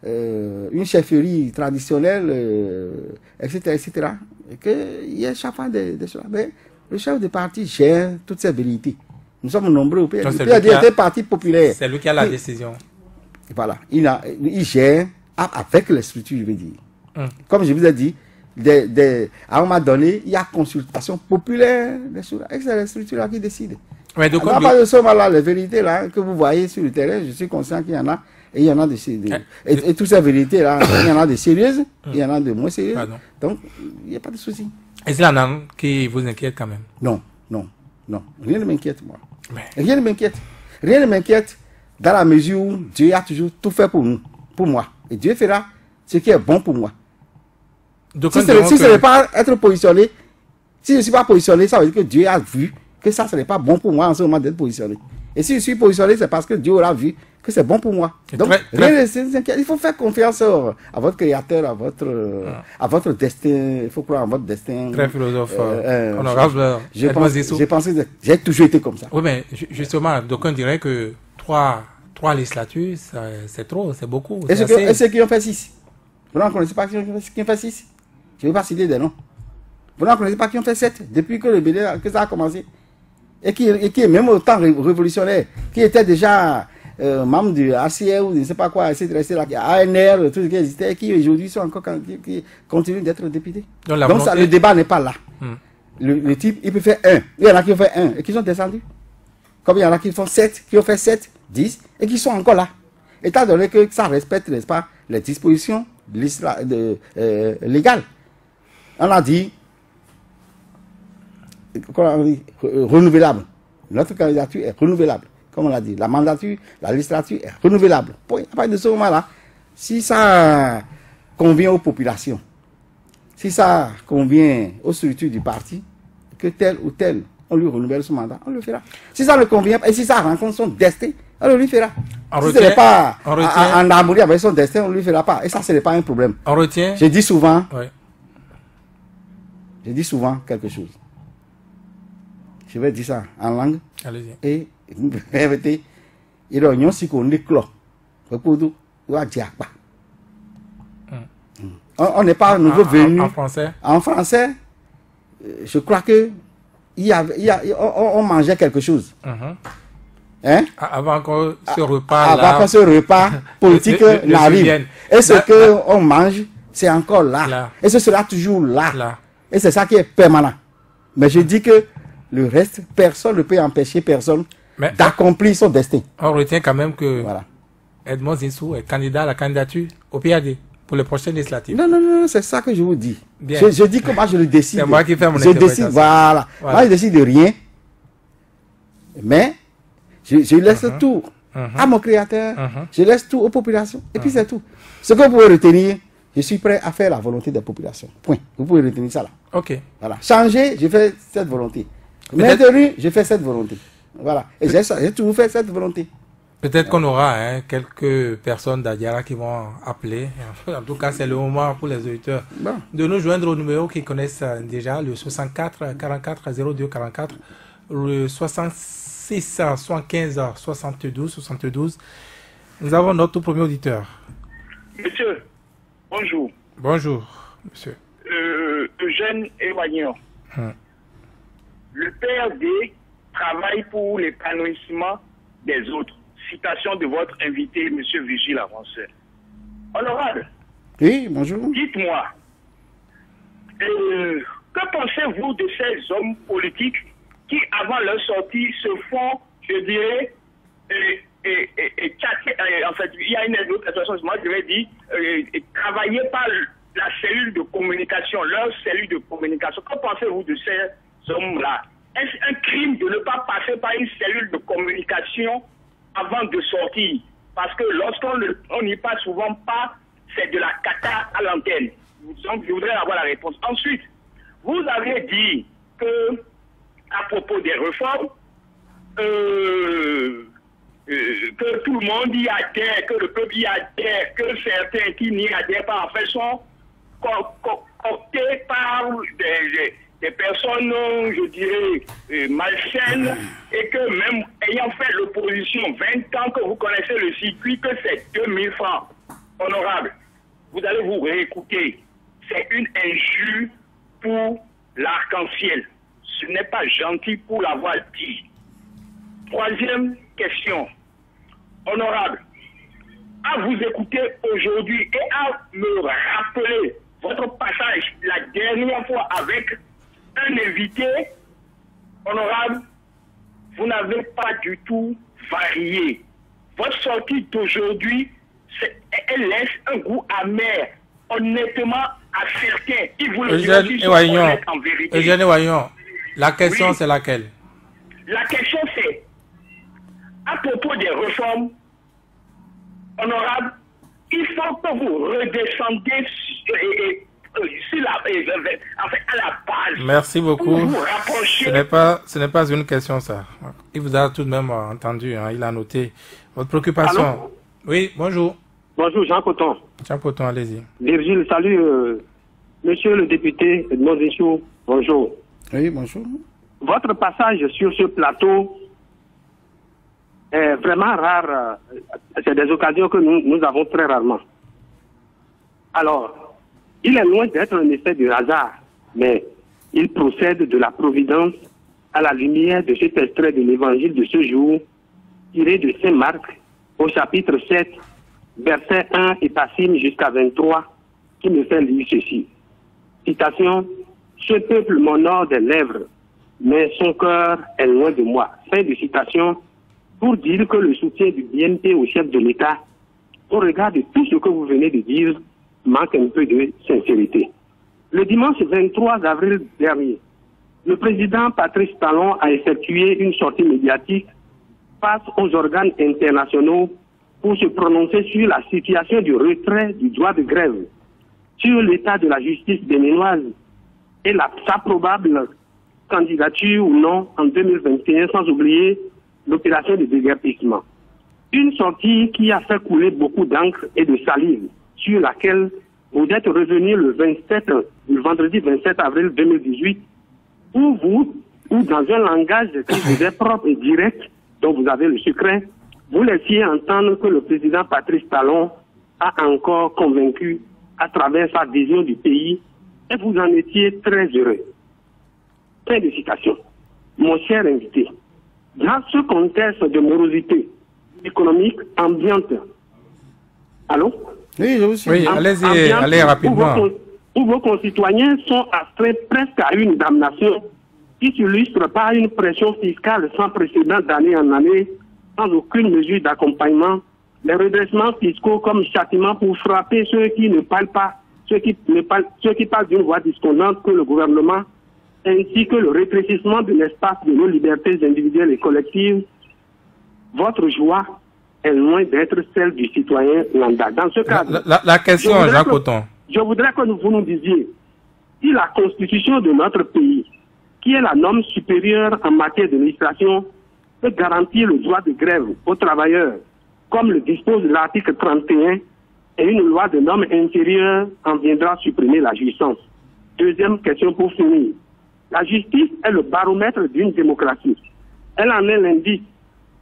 une chefferie traditionnelle, etc., et qu'il y a chaque fois des choses. Mais le chef de parti gère toutes ces vérités. Nous sommes nombreux au PRD. Le PRD est un parti populaire. C'est lui qui a la décision. Voilà. Il gère avec les structures, je veux dire. Comme je vous ai dit, à un moment donné, il y a consultation populaire, et c'est les structures qui décident. Mais de quoi de ce moment-là, les vérités là, que vous voyez sur le terrain, je suis conscient qu'il y en a, et il y en a et toutes ces vérités-là, il y en a de sérieuses, il y en a de moins sérieuses. Pardon. Donc, il n'y a pas de souci. Est-ce qu'il y en a qui vous inquiète quand même? Non. Rien ne m'inquiète, moi. Rien ne m'inquiète. Rien ne m'inquiète dans la mesure où Dieu a toujours tout fait pour nous, pour moi. Et Dieu fera ce qui est bon pour moi. d'aucuns Si diront ce que- n'est pas être positionné, si je ne suis pas positionné, ça veut dire que Dieu a vu que ça, ce n'est pas bon pour moi en ce moment d'être positionné. Et si je suis positionné, c'est parce que Dieu aura vu que c'est bon pour moi. Et Donc, rien ne s'inquiète. Il faut faire confiance à votre créateur, à votre destin. Il faut croire en votre destin. Très philosophe, honorable Edmond Zissou. J'ai toujours été comme ça. Oui, mais justement, d'aucuns diraient que trois législatures, c'est trop, c'est beaucoup. Et c'est assez. ceux qui ont fait 6? Vous n'en connaissez pas qui ont fait 6? Je ne vais pas citer des noms. Vous n'en connaissez pas qui ont fait 7 depuis que que ça a commencé? Et qui est même autant révolutionnaire, qui était déjà membre du ACR ou je ne sais pas quoi, etc., ANR, tout ce qui existait, qui aujourd'hui sont encore qui continuent d'être députés. Donc ça, le débat n'est pas là. Le type, il peut faire 1. Il y en a qui ont fait 1 et qui sont descendus. Comme il y en a qui font 7, qui ont fait 7, 10 et qui sont encore là. Étant donné que ça respecte, n'est-ce pas, les dispositions légales. On a dit renouvelable. Notre candidature est renouvelable. Comme on l'a dit, la mandature, la législature est renouvelable. Point. À partir de ce moment-là, si ça convient aux populations, si ça convient aux structures du parti, que tel ou tel, on lui renouvelle son mandat, on le fera. Si ça ne convient pas, et si ça rencontre son destin, on le lui fera. Si ce n'est pas en harmonie avec son destin, on ne lui fera pas. Et ça, ce n'est pas un problème. On retient. Je dis souvent, Oui. je dis souvent quelque chose. Je vais dire ça en langue. Allez-y. Et répétez, il y a un si qu'on est clos. On n'est pas nouveau venu. En français. En français, je crois que on mangeait quelque chose. Hein? Avant que ce repas avant que ce repas politique n'arrive. Et ce qu'on mange, c'est encore là. Et ce sera toujours là. Et c'est ça qui est permanent. Mais je dis que le reste, personne ne peut empêcher personne d'accomplir son destin. On retient quand même que voilà. Edmond Zissou est candidat à la candidature au PAD pour les prochaines législatives. Non, c'est ça que je vous dis. Bien. Je dis que moi je le décide. C'est moi qui fais mon interprétation. Je décide, voilà. Moi je décide de rien. Mais je laisse tout à mon créateur. Je laisse tout aux populations. Et puis c'est tout. Ce que vous pouvez retenir, je suis prêt à faire la volonté des populations. Point. Vous pouvez retenir ça là. Ok. Voilà. Changer, je fais cette volonté. Maintenu, je fais cette volonté. Voilà. Et j'ai toujours fait cette volonté. Peut-être qu'on aura quelques personnes d'Adiara qui vont appeler. En tout cas, c'est le moment pour les auditeurs de nous joindre au numéro qu'ils connaissent déjà, le 64 44 02 44, le 66 75 72 72. Nous avons notre premier auditeur. Monsieur, bonjour. Bonjour, monsieur. Eugène Ewaignon. Le PRD travaille pour l'épanouissement des autres. Citation de votre invité, M. Vigile Avanceur. Honorable. Oui, bonjour. Dites-moi, que pensez-vous de ces hommes politiques qui, avant leur sortie, se font, je dirais, en fait, il y a une autre expression, moi je vais dire, travailler par la cellule de communication, leur cellule de communication. Que pensez-vous de ces hommes-là? Est-ce un crime de ne pas passer par une cellule de communication avant de sortir? Parce que lorsqu'on n'y passe souvent pas, c'est de la cata à l'antenne. Donc je voudrais avoir la réponse. Ensuite, vous avez dit que, à propos des réformes, que tout le monde y adhère, que le peuple y adhère, que certains qui n'y adhèrent pas, en fait, sont cooptés par des personnes, je dirais, malsaines, et que même ayant fait l'opposition 20 ans, que vous connaissez le circuit, que c'est 2000 francs. Honorable, vous allez vous réécouter. C'est une injure pour l'arc-en-ciel. Ce n'est pas gentil pour l'avoir dit. Troisième question. Honorable, à vous écouter aujourd'hui et à me rappeler votre passage la dernière fois avec un invité, honorable, vous n'avez pas du tout varié. Votre sortie d'aujourd'hui, elle laisse un goût amer, honnêtement, à certains. Ils vous le diront en vérité. Eugène Ewaignon, la question c'est laquelle? La question c'est, à propos des réformes, honorable, il faut que vous redescendiez sur la, en fait, à la base. Merci beaucoup. Pour vous rapprocher. Ce n'est pas une question, ça. Il vous a tout de même entendu, hein, il a noté votre préoccupation. Allô? Oui, bonjour. Bonjour, Jean Coton. Jean Coton, allez-y. Virgile, salut, monsieur le député Edmond Zichou, bonjour. Oui, bonjour. Votre passage sur ce plateau est vraiment rare. C'est des occasions que nous avons très rarement. Alors, il est loin d'être un effet de hasard, mais il procède de la providence à la lumière de cet extrait de l'évangile de ce jour, tiré de Saint Marc, au chapitre 7, versets 1 et passime jusqu'à 23, qui me fait lire ceci. Citation, « Ce peuple m'honore des lèvres, mais son cœur est loin de moi. » Fin de citation, pour dire que le soutien du BNP au chef de l'État, au regard de tout ce que vous venez de dire, manque un peu de sincérité. Le dimanche 23 avril dernier, le président Patrice Talon a effectué une sortie médiatique face aux organes internationaux pour se prononcer sur la situation du retrait du droit de grève, sur l'état de la justice béninoise et sa probable candidature ou non en 2021, sans oublier l'opération de déguerpissement. Une sortie qui a fait couler beaucoup d'encre et de salive, sur laquelle vous êtes revenu le vendredi 27 avril 2018, où dans un langage qui vous est propre et direct, dont vous avez le secret, vous laissiez entendre que le président Patrice Talon a encore convaincu à travers sa vision du pays, et vous en étiez très heureux. Fin de citation. Mon cher invité, dans ce contexte de morosité économique ambiante, allô? Oui, je vous suis. Oui, allez-y, allez rapidement. Où vos concitoyens sont astreints presque à une damnation qui s'illustre par une pression fiscale sans précédent d'année en année, sans aucune mesure d'accompagnement, les redressements fiscaux comme châtiment pour frapper ceux qui ne parlent pas, ceux qui parlent d'une voix discordante que le gouvernement, ainsi que le rétrécissement de l'espace de nos libertés individuelles et collectives. Votre joie est loin d'être celle du citoyen lambda. Dans ce cadre, la question, Jean Coton. Je voudrais que vous nous disiez si la constitution de notre pays, qui est la norme supérieure en matière d'administration, peut garantir le droit de grève aux travailleurs, comme le dispose l'article 31, et une loi de normes inférieure en viendra supprimer la jouissance. Deuxième question pour finir. La justice est le baromètre d'une démocratie. Elle en est l'indice.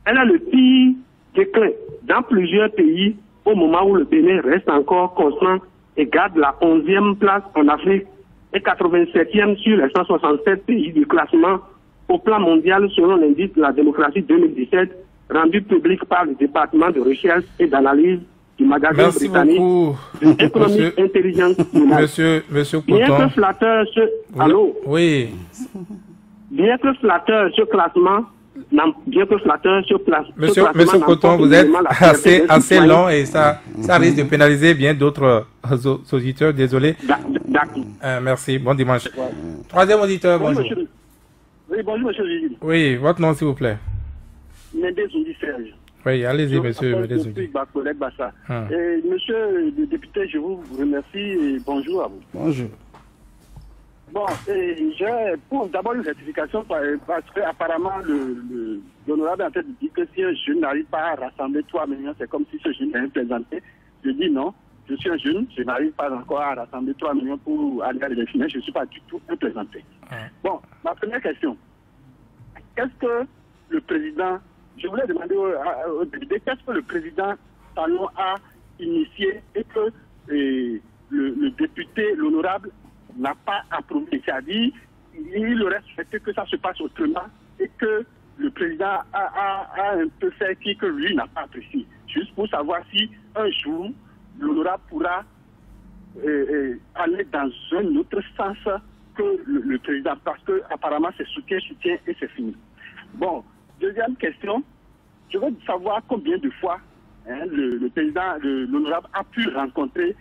Elle a le pire déclin dans plusieurs pays au moment où le Bénin reste encore constant et garde la 11e place en Afrique et 87e sur les 167 pays du classement au plan mondial selon l'indice de la démocratie 2017 rendu public par le département de recherche et d'analyse du magazine Merci britannique beaucoup, Economic Intelligence. Monsieur Bien Coton. que flatteur Allô? Oui. Bien que flatteur ce classement, Monsieur Coton, vous êtes assez long et ça risque de pénaliser bien d'autres auditeurs. Désolé. Merci. Bon dimanche. Troisième auditeur, bonjour. Oui, bonjour, monsieur Gilles. Oui, votre nom, s'il vous plaît. Mendes Oudi Serge. Oui, allez-y, monsieur Mendes Oudi. Monsieur le député, je vous remercie et bonjour à vous. Bonjour. Bon, j'ai pour d'abord une rectification parce que apparemment l'honorable est en train de dire que si un jeune n'arrive pas à rassembler 3 millions, c'est comme si ce jeune était présenté. Je dis non, je suis un jeune, je n'arrive pas encore à rassembler 3 millions pour aller à l'élection, je ne suis pas du tout implémenté. Bon, ma première question, qu'est-ce que le président, je voulais demander au député, qu'est-ce que le président Talon a initié et que le député, l'honorable, n'a pas approuvé. C'est-à-dire, il aurait souhaité que ça se passe autrement et que le président a un peu fait que lui n'a pas apprécié. Juste pour savoir si un jour, l'honorable pourra aller dans un autre sens que le président, parce que apparemment c'est soutien et c'est fini. Bon, deuxième question, je veux savoir combien de fois le président, l'honorable a pu rencontrer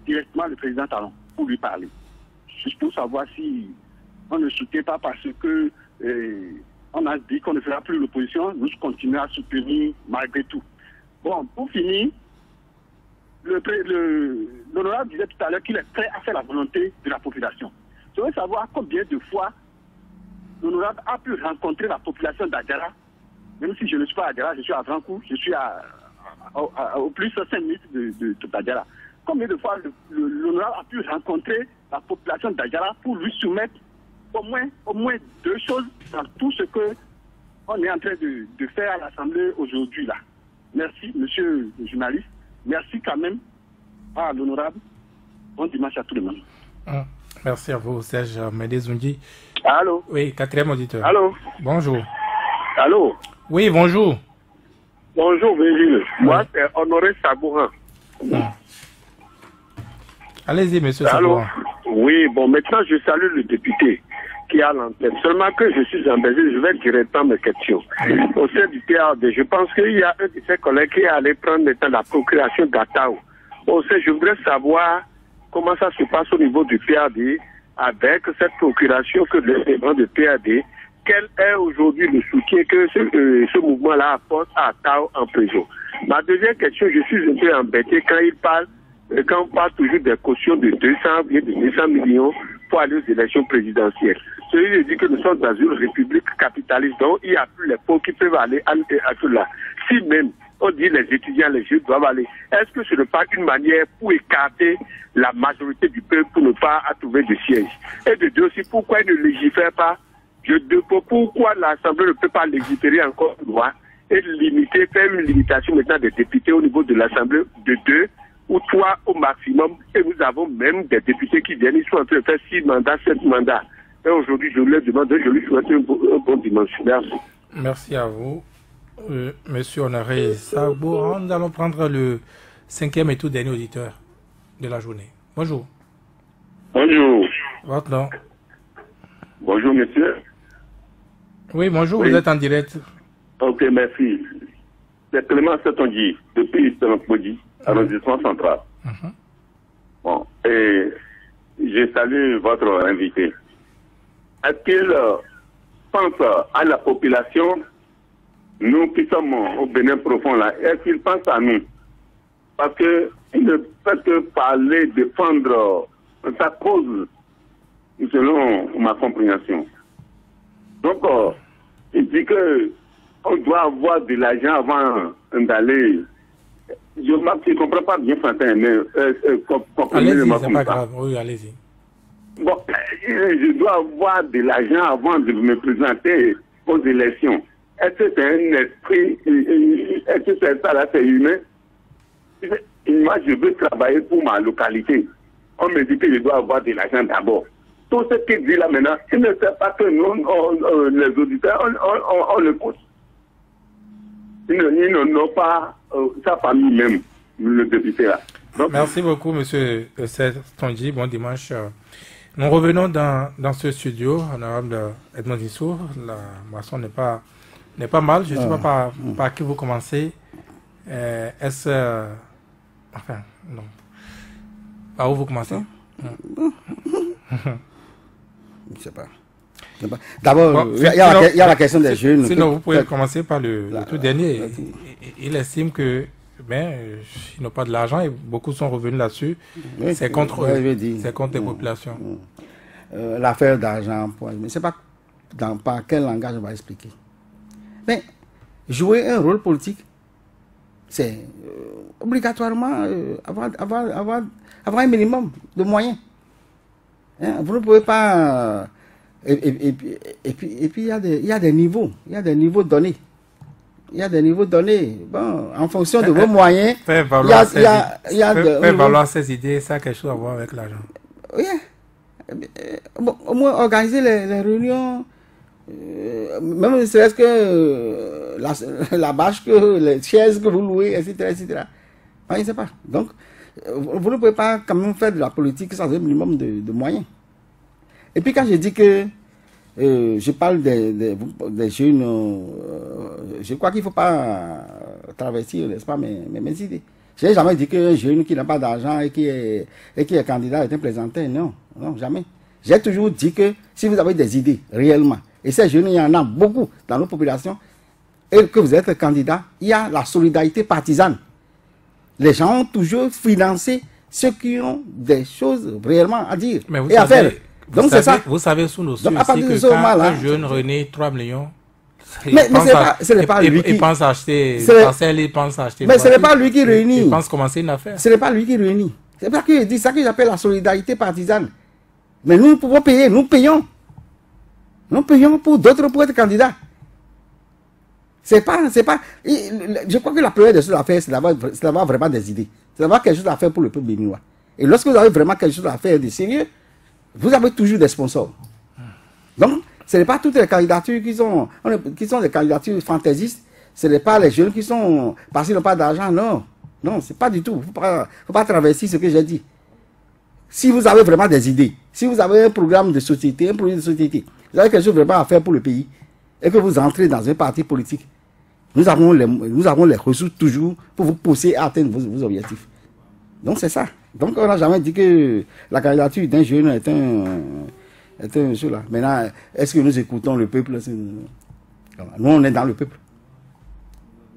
directement le président Talon pour lui parler. Juste pour savoir si on ne soutient pas parce que on a dit qu'on ne fera plus l'opposition, nous continuons à soutenir malgré tout. Bon, pour finir, l'honorable disait tout à l'heure qu'il est prêt à faire la volonté de la population. Je veux savoir combien de fois l'honorable a pu rencontrer la population d'Adjara, même si je ne suis pas à Adjara, je suis à Vrancourt, je suis au plus de 5 minutes de d'Adjara. Combien de fois l'honorable a pu rencontrer la population d'Adjara pour lui soumettre au moins deux choses dans tout ce que on est en train de faire à l'Assemblée aujourd'hui là. Merci, monsieur le journaliste. Merci quand même à l'honorable. Bon dimanche à tout le monde. Merci à vous, Serge Médezungi. Allô? Oui, 4e auditeur. Allô? Bonjour. Allô? Oui, bonjour. Bonjour, Virgile. Moi, c'est Honoré Sabourin. Allez-y, monsieur Allô? Sabourin. Oui, bon, maintenant, je salue le député qui a l'antenne. Seulement que je suis en Belgique, je vais directement mes questions. Au sein du PAD, je pense qu'il y a un de ses collègues qui est allé prendre le temps de la procuration d'Atao. Au sein, je voudrais savoir comment ça se passe au niveau du PAD avec cette procuration que les membres du PAD. Quel est aujourd'hui le soutien que ce mouvement-là apporte à Atao en prison? Ma deuxième question, je suis un peu embêté quand on parle toujours des cautions de 200 millions pour aller aux élections présidentielles. Celui dit que nous sommes dans une république capitaliste, donc il n'y a plus les pauvres qui peuvent aller à tout là. Si même on dit les étudiants, les jeunes doivent aller, est-ce que ce n'est pas une manière pour écarter la majorité du peuple pour ne pas trouver de siège? Et de deux aussi, pourquoi ils ne légifèrent pas? Pourquoi l'Assemblée ne peut pas légiférer encore une loi et faire une limitation maintenant des députés au niveau de l'Assemblée de 2 ou 3 au maximum, et nous avons même des députés qui viennent, ils sont en train de faire 6 mandats, 7 mandats. Et aujourd'hui, je leur demande, je lui souhaite un bon dimanche. Merci. Merci à vous, monsieur Honoré Sabourin. Nous allons prendre le 5e et tout dernier auditeur de la journée. Bonjour. Bonjour. Votre nom? Bonjour, monsieur. Oui, bonjour, oui. Vous êtes en direct. Ok, merci. C'est Clément Setonji, depuis Saint-Maudit, arrondissement central. Bon, et je salue votre invité. Est-ce qu'il pense à la population, nous qui sommes au Bénin profond là, est-ce qu'il pense à nous? Parce qu'il ne peut que parler, défendre sa cause, selon ma compréhension. Donc, il dit que on doit avoir de l'argent avant d'aller. Je ne comprends pas bien français, mais allez-y, c'est pas grave. Oui, allez-y. Bon, je dois avoir de l'argent avant de me présenter aux élections. Est-ce que c'est un esprit, est-ce que c'est ça là, c'est humain? Moi, je veux travailler pour ma localité. On me dit que je dois avoir de l'argent d'abord. Tout ce qu'il dit là maintenant, il ne sait pas que nous, les auditeurs, on le pousse. Ils n'ont pas sa famille même, le député là. Donc, merci beaucoup, monsieur Setonji. Bon dimanche. Nous revenons dans ce studio, honorable Edmond Issour. La moisson n'est pas mal. Je ne sais pas par qui vous commencez. Est-ce... enfin, non. Par où vous commencez? Je ne sais pas. D'abord, il y a la question des jeunes. Sinon, vous pouvez commencer par le tout dernier. Il estime que ils n'ont pas de l'argent et beaucoup sont revenus là-dessus. Oui, c'est contre eux, c'est contre les populations. L'affaire d'argent, mais je ne sais pas par quel langage on va expliquer. Mais jouer un rôle politique, c'est obligatoirement avoir un minimum de moyens. Hein, vous ne pouvez pas... Et puis il y a des niveaux. Il y a des niveaux donnés. Bon, en fonction de vos moyens, faire valoir ses idées, ça a quelque chose à voir avec l'argent. Oui. Bon, au moins organiser les réunions, même serait-ce que la bâche, les chaises que vous louez, etc. Je ne sais pas. Donc, vous ne pouvez pas quand même faire de la politique sans un minimum de moyens. Et puis quand je dis que je parle des jeunes, je crois qu'il ne faut pas travestir, n'est-ce pas, mes idées. Je n'ai jamais dit qu'un jeune qui n'a pas d'argent et qui est candidat est un plaisantin. Non, jamais. J'ai toujours dit que si vous avez des idées, réellement, et ces jeunes, il y en a beaucoup dans nos populations, et que vous êtes candidat, il y a la solidarité partisane. Les gens ont toujours financé ceux qui ont des choses réellement à dire et à faire. Donc c'est ça. Vous savez sous nos yeux que quand un jeune rené 3 millions, mais ce n'est pas lui qui... Il pense acheter parcelle, il pense acheter... Mais ce n'est pas lui qui réunit. Il pense commencer une affaire. Ce n'est pas lui qui réunit. C'est pas que je dis ça que j'appelle la solidarité partisane. Mais nous pouvons payer, nous payons. Nous payons pour d'autres pour être candidats. Je crois que la première des choses à faire, c'est d'avoir vraiment des idées. C'est d'avoir quelque chose à faire pour le peuple béninois. Et lorsque vous avez vraiment quelque chose à faire de sérieux, vous avez toujours des sponsors. Donc, ce n'est pas toutes les candidatures qui sont des candidatures fantaisistes. Ce n'est pas les jeunes qui sont parce qu'ils n'ont pas d'argent. Non, non, c'est pas du tout. Il ne faut pas traverser ce que j'ai dit. Si vous avez vraiment des idées, si vous avez un programme de société, un projet de société, vous avez quelque chose vraiment à faire pour le pays, et que vous entrez dans un parti politique, nous avons les ressources toujours pour vous pousser à atteindre vos objectifs. Donc c'est ça. Donc on n'a jamais dit que la candidature d'un jeune est un jeu là. Maintenant, est-ce que nous écoutons le peuple? Nous on est dans le peuple.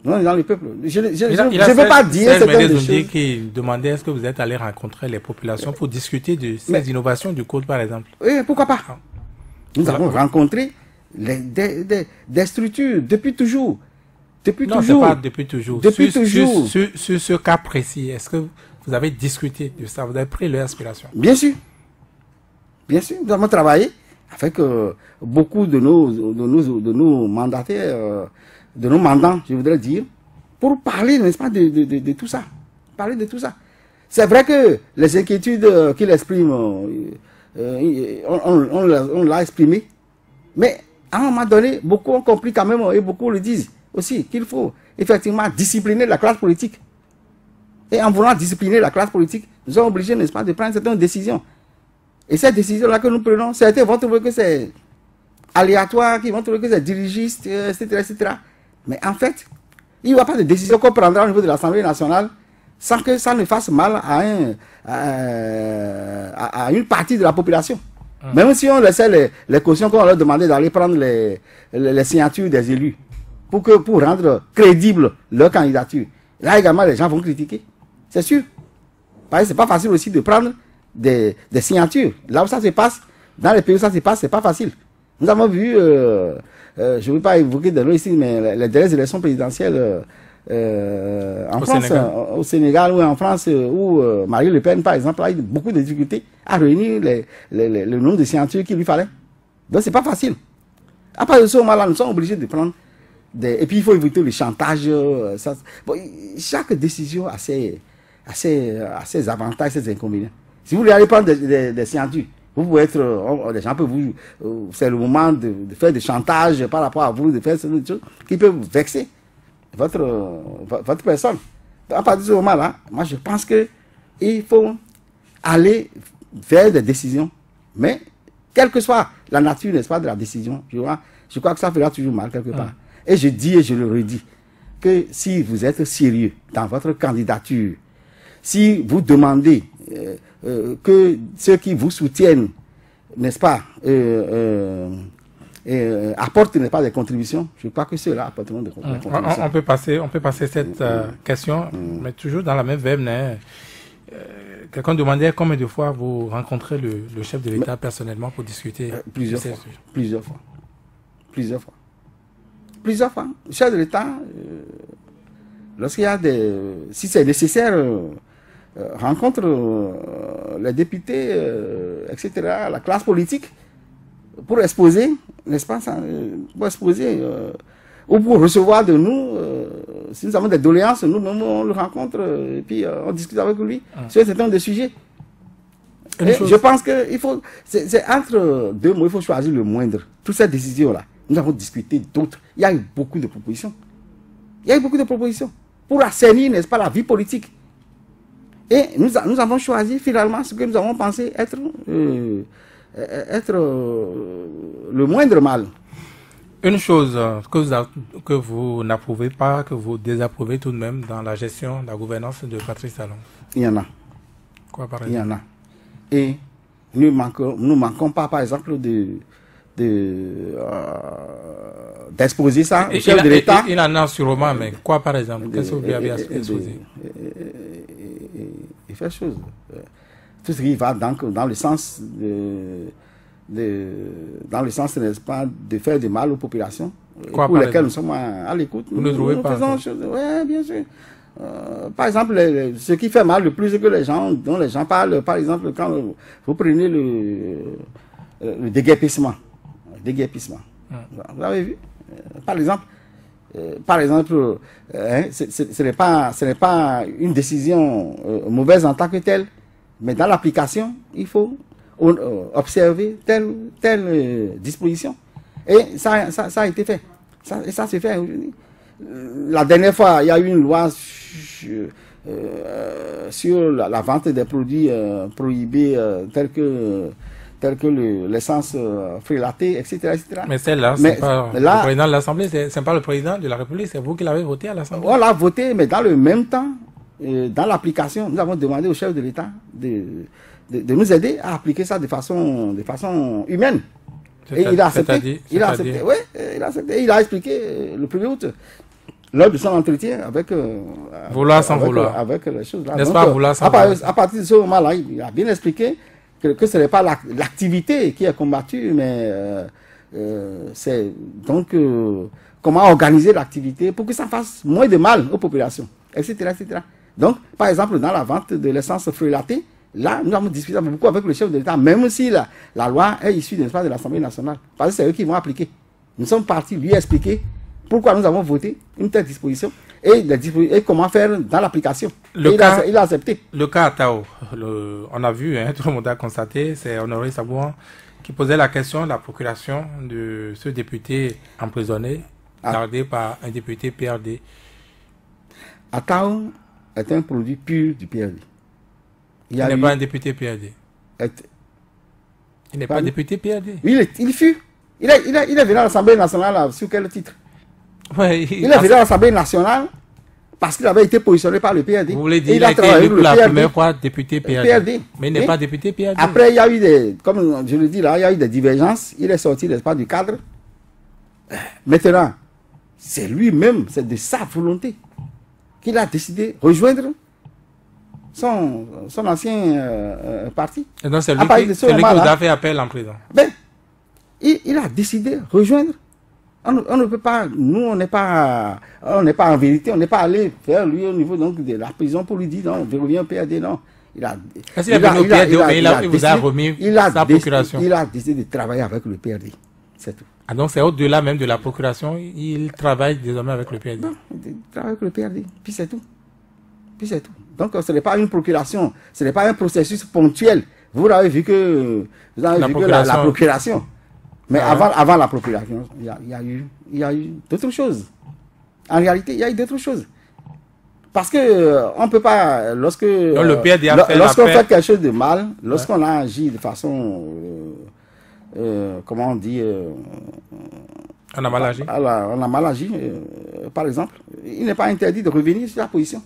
Nous on est dans le peuple. Je ne veux pas dire certaines choses. Qui demandait est-ce que vous êtes allé rencontrer les populations pour discuter de ces innovations du code par exemple? Oui, pourquoi pas? Nous avons rencontré des structures depuis toujours. Non, c'est pas depuis toujours. Depuis toujours. Sur ce cas précis, est-ce que vous avez discuté de ça? Vous avez pris leur inspiration? Bien sûr. Bien sûr. Nous avons travaillé avec beaucoup de nos mandataires, de nos mandants, je voudrais dire, pour parler, n'est-ce pas, de tout ça. Parler de tout ça. C'est vrai que les inquiétudes qu'il exprime, on l'a exprimé. Mais à un moment donné, beaucoup ont compris quand même, et beaucoup le disent aussi, qu'il faut effectivement discipliner la classe politique. Et en voulant discipliner la classe politique, nous sommes obligés, n'est-ce pas, de prendre certaines décisions. Et cette décision-là que nous prenons, certains vont trouver que c'est aléatoire, qui vont trouver que c'est dirigiste, etc., etc. Mais en fait, il n'y a pas de décision qu'on prendra au niveau de l'Assemblée nationale sans que ça ne fasse mal à une partie de la population. Même si on laissait les cautions qu'on leur demandait d'aller prendre les signatures des élus pour rendre crédible leur candidature. Là également, les gens vont critiquer. C'est sûr. Parce que c'est pas facile aussi de prendre des signatures. Là où ça se passe, dans les pays où ça se passe, c'est pas facile. Nous avons vu, je ne veux pas évoquer de l'eau ici, mais les dernières élections présidentielles en France, au Sénégal ou en France, où Marine Le Pen, par exemple, a eu beaucoup de difficultés à réunir le nombre de signatures qu'il lui fallait. Donc c'est pas facile. À part de ce moment-là, nous sommes obligés de prendre et puis il faut éviter le chantage. Chaque décision a ses avantages, ses inconvénients. Si vous voulez aller prendre des signatures, vous pouvez être, les gens peuvent c'est le moment de faire des chantages par rapport à vous, de faire ces choses qui peuvent vexer votre personne. À partir de ce moment-là, moi je pense qu'il faut aller vers des décisions, mais quelle que soit la nature, n'est-ce pas, de la décision, je crois que ça fera toujours mal quelque part. Et je dis et je le redis, que si vous êtes sérieux dans votre candidature, si vous demandez que ceux qui vous soutiennent, n'est-ce pas, apportent, n'est-ce pas, des contributions, je crois que ceux-là apporteront des contributions. On peut passer cette question, mais toujours dans la même veine. Quelqu'un demandait combien de fois vous rencontrez le chef de l'État personnellement pour discuter? Plusieurs fois. Le chef de l'État, lorsqu'il y a si c'est nécessaire, rencontre les députés, etc., la classe politique, pour exposer, n'est-ce pas, pour exposer, ou pour recevoir de nous, si nous avons des doléances, nous-mêmes on le rencontre, et puis on discute avec lui sur certains des sujets. Je pense que c'est entre deux mots, il faut choisir le moindre. Toutes ces décisions-là, nous avons discuté d'autres. Il y a eu beaucoup de propositions. Pour assainir, n'est-ce pas, la vie politique. Et nous avons choisi finalement ce que nous avons pensé être le moindre mal. Une chose que vous n'approuvez pas, que vous désapprouvez tout de même dans la gestion, la gouvernance de Patrice Talon. Il y en a. Quoi par exemple? Il y en a. Et nous manquons pas, par exemple, d'exposer ça au chef de l'État. Il en a sûrement, mais quoi par exemple? Qu'est-ce que vous lui avez exposé? faire chose. Tout ce qui va donc dans le sens dans le sens, n'est-ce pas, de faire du mal aux populations, Quoi, pour lesquelles nous sommes à l'écoute. Vous ne trouvez pas? Oui, bien sûr. Par exemple, ce qui fait mal le plus, c'est que dont les gens parlent, par exemple, quand vous prenez le déguerpissement. Vous avez vu? Par exemple, ce n'est pas une décision mauvaise en tant que telle, mais dans l'application, il faut observer telle disposition. Et ça a été fait. Et ça se fait aujourd'hui. La dernière fois, il y a eu une loi sur la vente des produits prohibés tels que l'essence frélatée, etc. Mais celle-là, c'est pas le président de l'Assemblée, c'est pas le président de la République, c'est vous qui l'avez voté à l'Assemblée. On l'a voté, mais dans le même temps, dans l'application, nous avons demandé au chef de l'État de nous aider à appliquer ça de façon humaine. Et il a accepté. Il a accepté. Il a expliqué le 1er août, lors de son entretien avec vouloir sans vouloir. Avec les choses là. N'est-ce pas, vouloir sans vouloir. À partir de ce moment-là, il a bien expliqué que ce n'est pas l'activité qui est combattue, mais c'est donc comment organiser l'activité pour que ça fasse moins de mal aux populations, etc. Donc, par exemple, dans la vente de l'essence frélatée, là, nous avons discuté beaucoup avec le chef de l'État, même si la loi est issue, n'est-ce pas, de l'Assemblée nationale, parce que c'est eux qui vont appliquer. Nous sommes partis lui expliquer pourquoi nous avons voté une telle disposition et comment faire dans l'application. Il a accepté. Le cas à Tao, on a vu, tout le monde a constaté, c'est Honoré Sabouan qui posait la question de la procuration de ce député emprisonné, gardé par un député PRD. Tao est un produit pur du PRD. Il n'est pas un député PRD. Il n'est pas député PRD. Il fut. Il est venu à l'Assemblée nationale sur quel titre? Ouais, il est venu à l'Assemblée nationale parce qu'il avait été positionné par le PRD. Vous voulez dire qu'il a été élu pour la première fois député PRD. Mais il n'est pas député PRD. Après, il y a eu comme je le dis là, il y a eu des divergences. Il est sorti, n'est-ce pas, du cadre. Maintenant, c'est lui-même, c'est de sa volonté qu'il a décidé de rejoindre son ancien parti. Et donc c'est lui qui vous a fait appel en prison. Ben, il a décidé de rejoindre. On ne peut pas, nous on n'est pas en vérité, on n'est pas allé faire lui au niveau donc de la prison pour lui dire non, je reviens au PRD, non. Il vous a remis sa procuration. Il a décidé de travailler avec le PRD, c'est tout. Ah donc c'est au-delà même de la procuration, il travaille désormais avec le PRD. Non, il travaille avec le PRD, puis c'est tout. Donc ce n'est pas une procuration, ce n'est pas un processus ponctuel. Vous avez vu que la procuration. Mais avant la procuration, il y a eu d'autres choses. En réalité, il y a eu d'autres choses. Parce que on ne peut pas, lorsqu'on fait quelque chose de mal, lorsqu'on a agi de façon, comment on dit, on a mal agi. On a mal agi, par exemple. Il n'est pas interdit de revenir sur la position.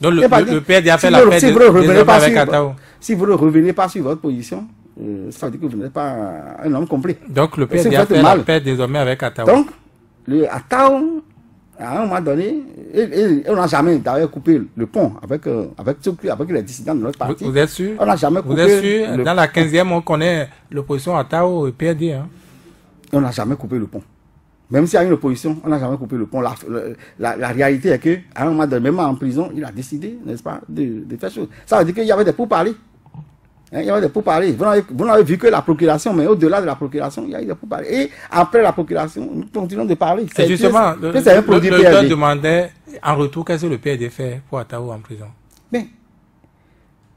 Donc le PRD a fait la paix avec Atao. Si vous ne revenez pas sur votre position, ça veut dire que vous n'êtes pas un homme complet. Donc le PRD a fait la paix désormais avec Atao. Donc, le Atao, à un moment donné, on n'a jamais d'ailleurs coupé le pont avec les dissidents de notre parti. Vous êtes sûr? On n'a jamais coupé. Vous êtes sûr? Dans la 15e, on connaît l'opposition Atao et PRD. Hein? On n'a jamais coupé le pont. Même s'il y a une opposition, on n'a jamais coupé le pont. La réalité est qu'à un moment donné, même en prison, il a décidé, n'est-ce pas, de faire chose. Ça veut dire qu'il y avait des pourparlers. Il y avait des pourparlers. Vous n'avez vu que la procuration, mais au-delà de la procuration, il y a eu des pourparlers. Et après la procuration, nous continuons de parler. C'est justement, le demandait en retour qu'est-ce que le PRD fait pour Atao en prison. Mais,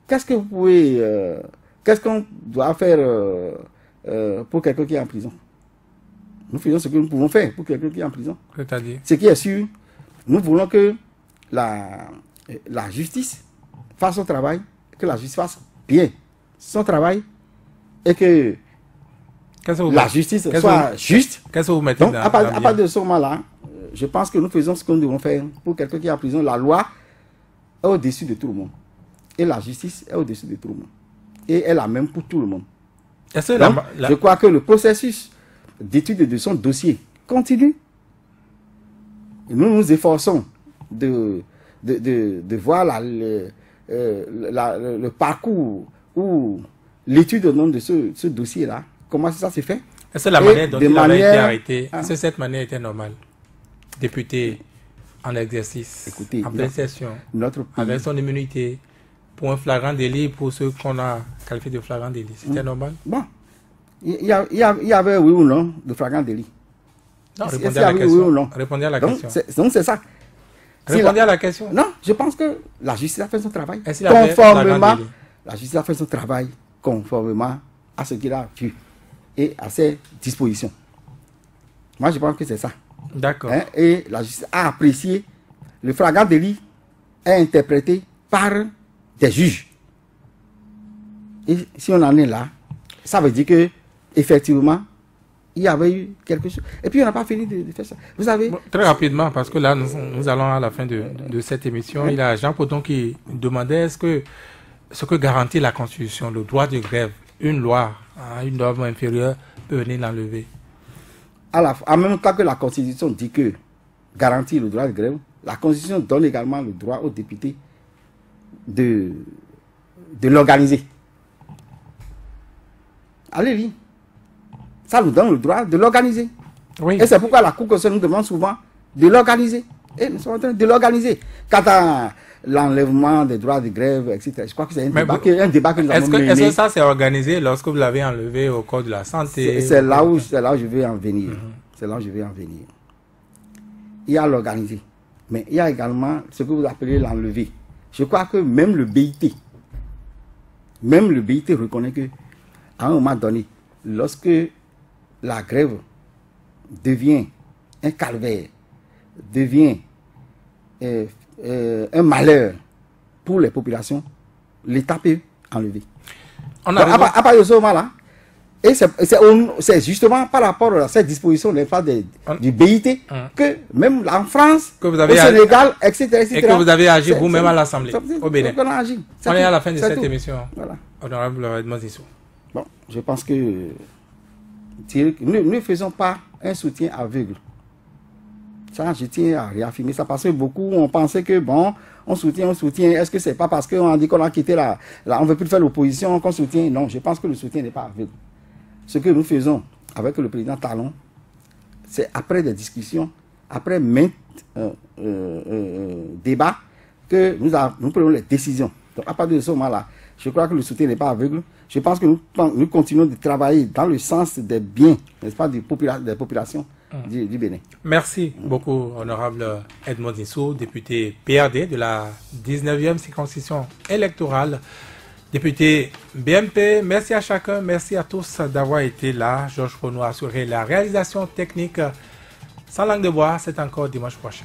qu'est-ce qu'on doit faire pour quelqu'un qui est en prison? Nous faisons ce que nous pouvons faire pour quelqu'un qui est en prison. C'est-à-dire? Ce qui est sûr, nous voulons que la justice fasse son travail, que la justice fasse bien son travail et que la justice soit juste. Qu'est-ce que vous mettez donc, à partir de ce moment-là, je pense que nous faisons ce que nous devons faire pour quelqu'un qui est en prison. La loi est au-dessus de tout le monde. Et la justice est au-dessus de tout le monde. Et elle est la même pour tout le monde. Donc, je crois que le processus d'étude de son dossier continue. Et nous nous efforçons de voir le parcours ou l'étude au nom de ce dossier-là, comment ça s'est fait? Est-ce que la manière dont il avait été arrêté, est-ce que cette manière était normale? Député en exercice, écoutez, en pleine session, notre pays, avec son immunité, pour un flagrant délit, pour ceux qu'on a qualifié de flagrant délit, c'était normal? Bon, il y avait oui ou non de flagrant délit. Non, répondez à la question. Oui, répondez à la question. Donc c'est ça. Répondez à la question. Non, je pense que la justice a fait son travail. Conformément, la justice a fait son travail conformément à ce qu'il a vu et à ses dispositions. Moi, je pense que c'est ça. D'accord. Hein? Et la justice a apprécié le flagrant délit est interprété par des juges. Et si on en est là, ça veut dire que effectivement, il y avait eu quelque chose. Et puis on n'a pas fini de faire ça. Vous savez. Bon, très rapidement, parce que là, nous allons à la fin de cette émission. Il y a Jean Poton qui demandait ce que garantit la Constitution, le droit de grève, une loi, une norme inférieure peut venir l'enlever. En même temps que la Constitution dit que garantit le droit de grève, la Constitution donne également le droit aux députés de l'organiser. Allez-y. Ça nous donne le droit de l'organiser. Oui. Et c'est pourquoi la Cour constitutionnelle nous demande souvent de l'organiser. Et nous sommes en train de l'organiser. Quant à l'enlèvement des droits de grève, etc., je crois que c'est un débat que nous avons mené. Est-ce que ça s'est organisé lorsque vous l'avez enlevé au Code de la santé? C'est là où je vais en venir. C'est là où je vais en venir. Il y a l'organiser. Mais il y a également ce que vous appelez l'enlever. Je crois que même le BIT reconnaît que à un moment donné, lorsque la grève devient un calvaire, devient un malheur pour les populations, l'État peut enlever. À part de ce moment-là, et c'est justement par rapport à cette disposition du BIT que même en France, au Sénégal, etc. Et que vous avez agi vous-même à l'Assemblée, au Bénin. On est à la fin de cette émission. Voilà. Honorable Edmond Dissou. Bon, je pense que nous ne faisons pas un soutien aveugle. Ça, je tiens à réaffirmer ça parce que beaucoup ont pensé que bon, on soutient. Est-ce que c'est pas parce qu'on a dit qu'on a quitté on ne veut plus faire l'opposition qu'on soutient? Non, je pense que le soutien n'est pas aveugle. Ce que nous faisons avec le président Talon, c'est après des discussions, après maintes débats, que nous prenons les décisions. Donc à partir de ce moment-là, je crois que le soutien n'est pas aveugle. Je pense que nous continuons de travailler dans le sens des biens, n'est-ce pas, des populations du Bénin. Merci beaucoup, honorable Edmond Dissou, député PRD de la 19e circonscription électorale, député BMP. Merci à chacun, merci à tous d'avoir été là. Georges Renaud a assuré la réalisation technique. Sans langue de bois, c'est encore dimanche prochain.